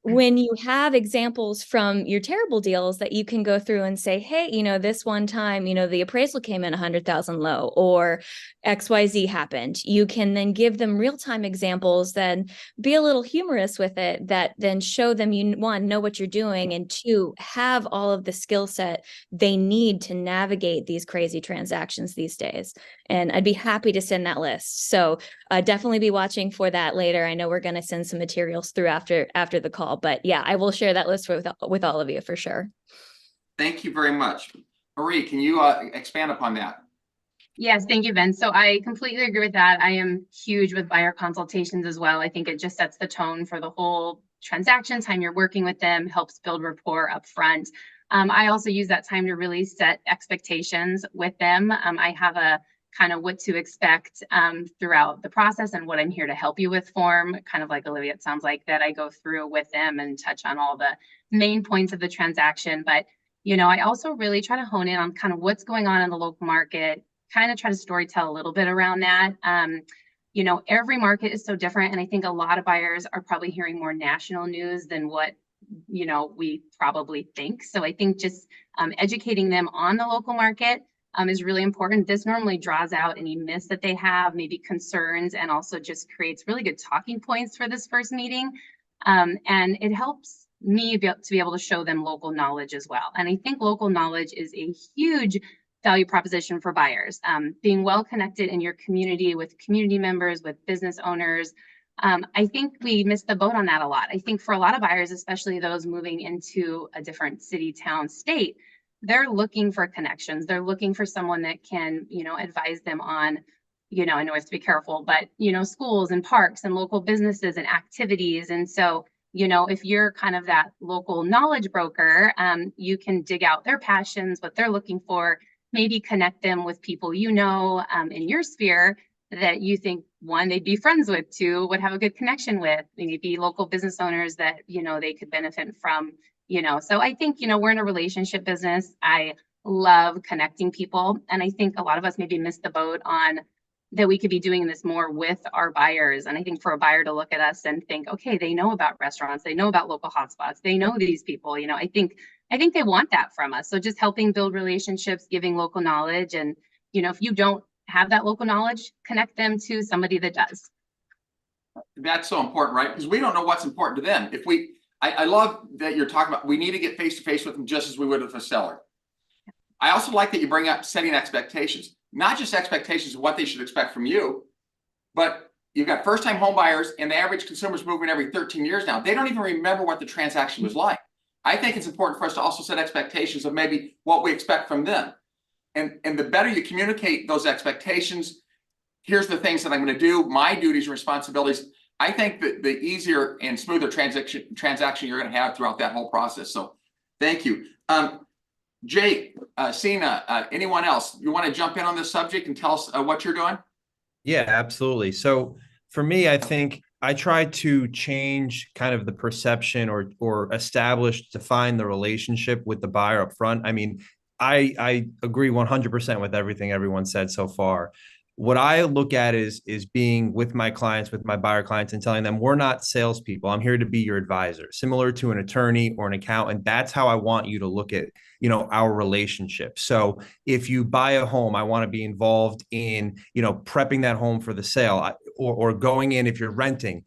when you have examples from your terrible deals that you can go through and say, hey, this one time, the appraisal came in 100,000 low, or XYZ happened. You can then give them real-time examples, then be a little humorous with it, that then show them you, 1, know what you're doing, and 2, have all of the skill set they need to navigate these crazy transactions these days. And I'd be happy to send that list. So definitely be watching for that later. I know we're going to send some materials through after the call. But yeah, I will share that list with all of you for sure. Thank you very much. Marie, can you expand upon that? Yes, thank you, Vince. So I completely agree with that. I am huge with buyer consultations as well. I think it just sets the tone for the whole transaction time you're working with them, helps build rapport up front. I also use that time to really set expectations with them. I have a kind of what to expect throughout the process and what I'm here to help you with form, kind of like Olivia, it sounds like that I go through with them and touch on all the main points of the transaction. But, you know, I also really try to hone in on kind of what's going on in the local market, kind of try to story tell a little bit around that. You know, every market is so different. And I think a lot of buyers are probably hearing more national news than what, you know, we probably think. So I think just educating them on the local market is really important. This normally draws out any myths that they have, maybe concerns, and also just creates really good talking points for this first meeting. And it helps me to be able to show them local knowledge as well. And I think local knowledge is a huge value proposition for buyers. Being well connected in your community with community members, with business owners. I think we miss the boat on that a lot. I think for a lot of buyers, especially those moving into a different city, town, state, they're looking for connections. They're looking for someone that can, you know, advise them on, you know, I know I have to be careful, but, you know, schools and parks and local businesses and activities. And so, you know, if you're kind of that local knowledge broker, you can dig out their passions, what they're looking for, maybe connect them with people you know in your sphere that you think, one, they'd be friends with, two, would have a good connection with, maybe local business owners that, you know, they could benefit from, you know. So I think, you know, we're in a relationship business. I love connecting people. And I think a lot of us maybe missed the boat on that we could be doing this more with our buyers. And I think for a buyer to look at us and think, okay, they know about restaurants, they know about local hotspots, they know these people, you know, I think they want that from us. So just helping build relationships, giving local knowledge. And, you know, if you don't have that local knowledge, connect them to somebody that does. That's so important, right? Because we don't know what's important to them. If we, I love that you're talking about, we need to get face to face with them just as we would with a seller. I also like that you bring up setting expectations, not just expectations of what they should expect from you, but you've got first time home buyers and the average consumer's moving every 13 years now. They don't even remember what the transaction was like. I think it's important for us to also set expectations of maybe what we expect from them. And the better you communicate those expectations, here's the things that I'm going to do, my duties and responsibilities. I think that the easier and smoother transaction you're going to have throughout that whole process. So thank you. Jake, Sina, anyone else, you want to jump in on this subject and tell us what you're doing? Yeah, absolutely. So for me, I think I try to change kind of the perception or establish, define the relationship with the buyer up front. I mean, I agree 100% with everything everyone said so far. What I look at is being with my clients, with my buyer clients, and telling them we're not salespeople. I'm here to be your advisor, similar to an attorney or an accountant. That's how I want you to look at, you know, our relationship. So if you buy a home, I want to be involved in, you know, prepping that home for the sale, or going in if you're renting,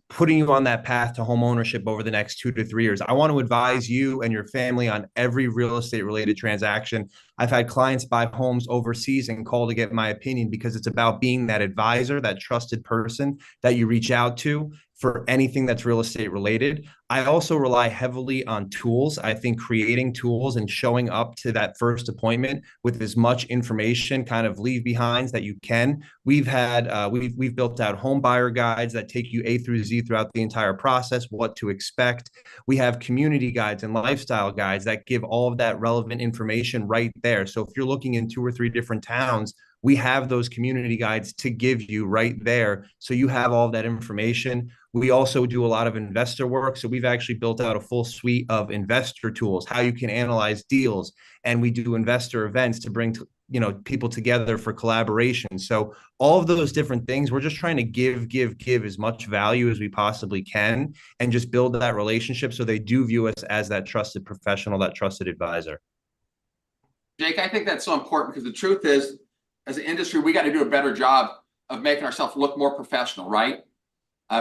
putting you on that path to home ownership over the next 2 to 3 years. I want to advise you and your family on every real estate related transaction. I've had clients buy homes overseas and call to get my opinion because it's about being that advisor, that trusted person that you reach out to for anything that's real estate related. I also rely heavily on tools. I think creating tools and showing up to that first appointment with as much information, kind of leave behinds that you can. We've built out home buyer guides that take you A through Z throughout the entire process, what to expect. We have community guides and lifestyle guides that give all of that relevant information right there. So if you're looking in 2 or 3 different towns, we have those community guides to give you right there. So you have all of that information. We also do a lot of investor work. So we've actually built out a full suite of investor tools, how you can analyze deals. And we do investor events to bring, you know, people together for collaboration. So all of those different things, we're just trying to give as much value as we possibly can and just build that relationship so they do view us as that trusted professional, that trusted advisor. Jake, I think that's so important because the truth is, as an industry, we got to do a better job of making ourselves look more professional, right?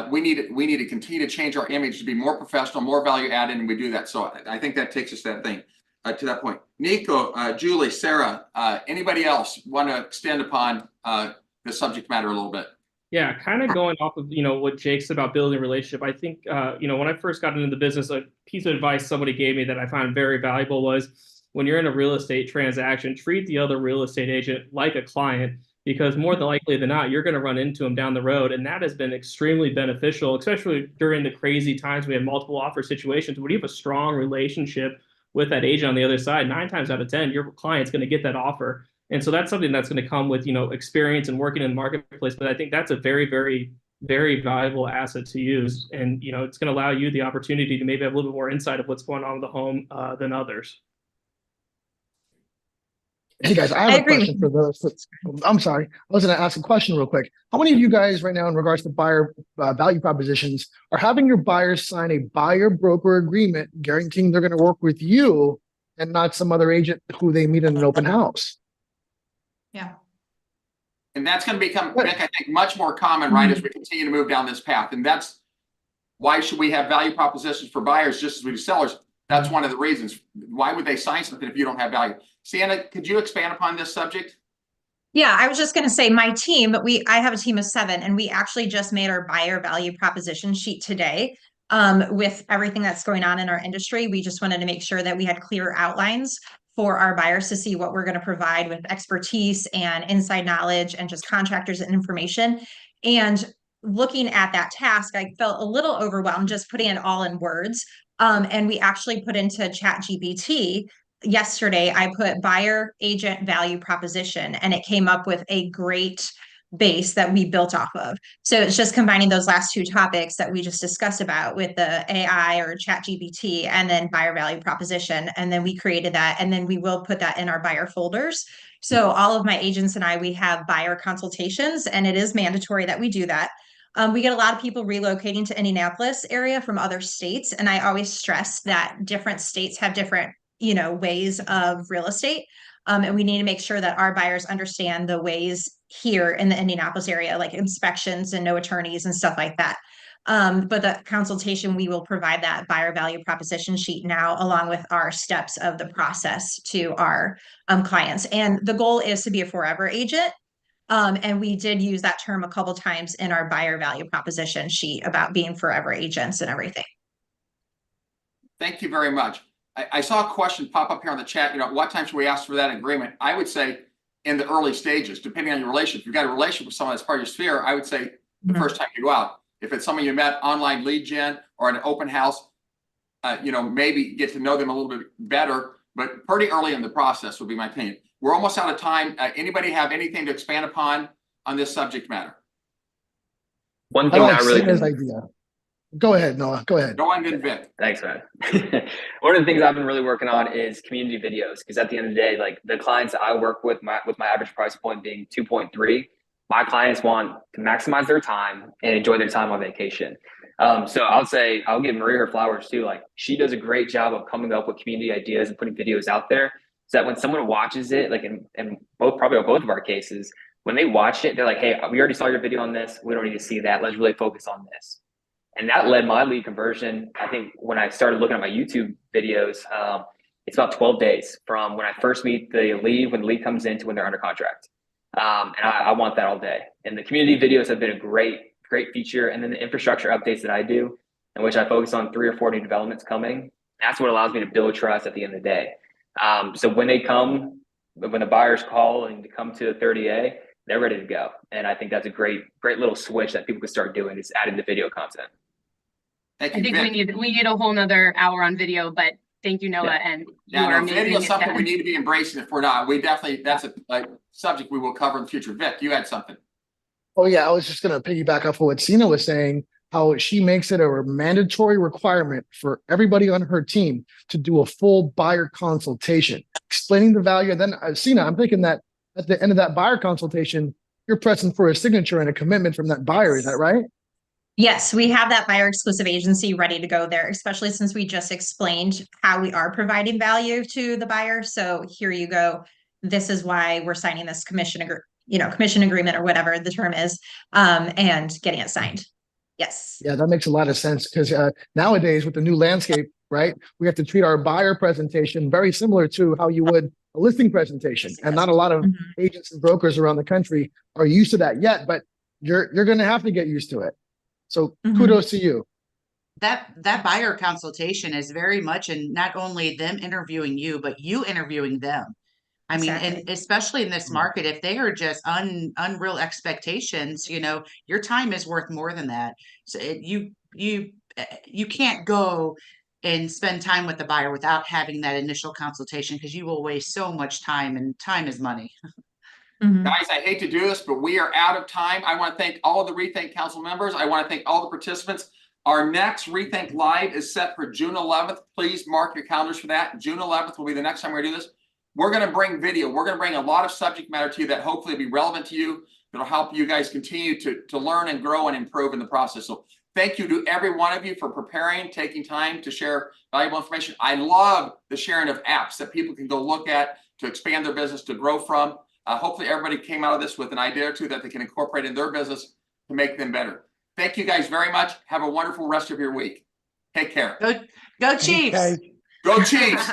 We need to continue to change our image to be more professional, more value added, and we do that. So I think that takes us to that point. Nico, Julie, Sarah, anybody else want to extend upon the subject matter a little bit? Yeah, kind of going off of, you know, what Jake said about building a relationship. I think, you know, when I first got into the business, a piece of advice somebody gave me that I found very valuable was when you're in a real estate transaction, treat the other real estate agent like a client, because more than likely than not, you're going to run into them down the road. And that has been extremely beneficial, especially during the crazy times we have multiple offer situations. When you have a strong relationship with that agent on the other side, 9 times out of 10, your client's going to get that offer. And so that's something that's going to come with, experience and working in the marketplace. But I think that's a very, very, very valuable asset to use. And, it's going to allow you the opportunity to maybe have a little bit more insight of what's going on with the home than others. Hey guys, I have a question for those. I'm sorry, I was going to ask a question real quick. How many of you guys right now, in regards to buyer value propositions, are having your buyers sign a buyer broker agreement guaranteeing they're going to work with you and not some other agent who they meet in an open house? Yeah. And that's going to become, Vic, I think, much more common, right, as we continue to move down this path. And that's why should we have value propositions for buyers just as we do sellers? That's one of the reasons. Why would they sign something if you don't have value? Sienna, could you expand upon this subject? Yeah, I was just going to say my team, I have a team of 7, and we actually just made our buyer value proposition sheet today. With everything that's going on in our industry, we just wanted to make sure that we had clear outlines for our buyers to see what we're going to provide with expertise and inside knowledge and just contractors and information. And looking at that task, I felt a little overwhelmed just putting it all in words. And we actually put into ChatGPT yesterday, I put buyer agent value proposition, and it came up with a great base that we built off of. So it's just combining those last 2 topics that we just discussed about with the AI or ChatGPT and then buyer value proposition. And then we created that, and then we will put that in our buyer folders. So all of my agents and I, we have buyer consultations, and it is mandatory that we do that. We get a lot of people relocating to Indianapolis area from other states. And I always stress that different states have different, ways of real estate. And we need to make sure that our buyers understand the ways here in the Indianapolis area, like inspections and no attorneys and stuff like that. But the consultation, we will provide that buyer value proposition sheet now, along with our steps of the process to our clients. And the goal is to be a forever agent. And we did use that term a couple times in our buyer value proposition sheet about being forever agents and everything. Thank you very much. I saw a question pop up here on the chat. What time should we ask for that agreement? I would say in the early stages, depending on your relationship. If you've got a relationship with someone that's part of your sphere, I would say the first time you go out. If it's someone you met online lead gen or an open house, maybe get to know them a little bit better, but pretty early in the process would be my opinion. We're almost out of time. Anybody have anything to expand upon on this subject matter? One thing that really idea. Go ahead, Noah. Go ahead. Go on, Vic. Thanks, man. One of the things I've been really working on is community videos, because at the end of the day, like the clients that I work with my average price point being 2.3, my clients want to maximize their time and enjoy their time on vacation. So I'll give Maria her flowers too. Like, she does a great job of coming up with community ideas and putting videos out there, so that when someone watches it, like in both of our cases, when they watch it, they're like, hey, we already saw your video on this. We don't need to see that. Let's really focus on this. And that led my lead conversion. I think when I started looking at my YouTube videos, it's about 12 days from when I first meet the lead, when the lead comes in, to when they're under contract. And I want that all day. And the community videos have been a great feature. And then the infrastructure updates that I do, in which I focus on 3 or 4 new developments coming, that's what allows me to build trust at the end of the day. So when the buyers call and to come to 30A, they're ready to go. And I think that's a great little switch that people can start doing, is adding the video content. Thank you, I think Vic. we need a whole nother hour on video, but thank you, Noah. And you are amazing. Video is something we need to be embracing. If we're not, that's a subject we will cover in the future. Vic, you had something. Oh yeah, I was just going to piggyback off of what Sina was saying, how she makes it a mandatory requirement for everybody on her team to do a full buyer consultation, explaining the value. And then Sina, I'm thinking that at the end of that buyer consultation, you're pressing for a signature and a commitment from that buyer. Is that right? Yes, we have that buyer exclusive agency ready to go there, especially since we just explained how we are providing value to the buyer. So here you go. This is why we're signing this commission agreement or whatever the term is, and getting it signed. Yes. Yeah, that makes a lot of sense, because nowadays with the new landscape, right, we have to treat our buyer presentation very similar to how you would a listing presentation. And not a lot of agents and brokers around the country are used to that yet, but you're going to have to get used to it. So kudos to you. that buyer consultation is very much in not only them interviewing you, but you interviewing them. I mean, Exactly. and especially in this market, if they are just unreal expectations, you know, your time is worth more than that. So you can't go and spend time with the buyer without having that initial consultation, because you will waste so much time, and time is money. Guys, I hate to do this, but we are out of time. I want to thank all of the REthink Council members. I want to thank all the participants. Our next REthink Live is set for June 11th. Please mark your calendars for that. June 11th will be the next time we're going to do this. We're going to bring video. We're going to bring a lot of subject matter to you that hopefully will be relevant to you. That'll help you guys continue to learn and grow and improve in the process. So thank you to every one of you for preparing, taking time to share valuable information. I love the sharing of apps that people can go look at to expand their business, to grow from. Hopefully everybody came out of this with an idea or two that they can incorporate in their business to make them better. Thank you guys very much. Have a wonderful rest of your week. Take care. Go Chiefs. Go Chiefs.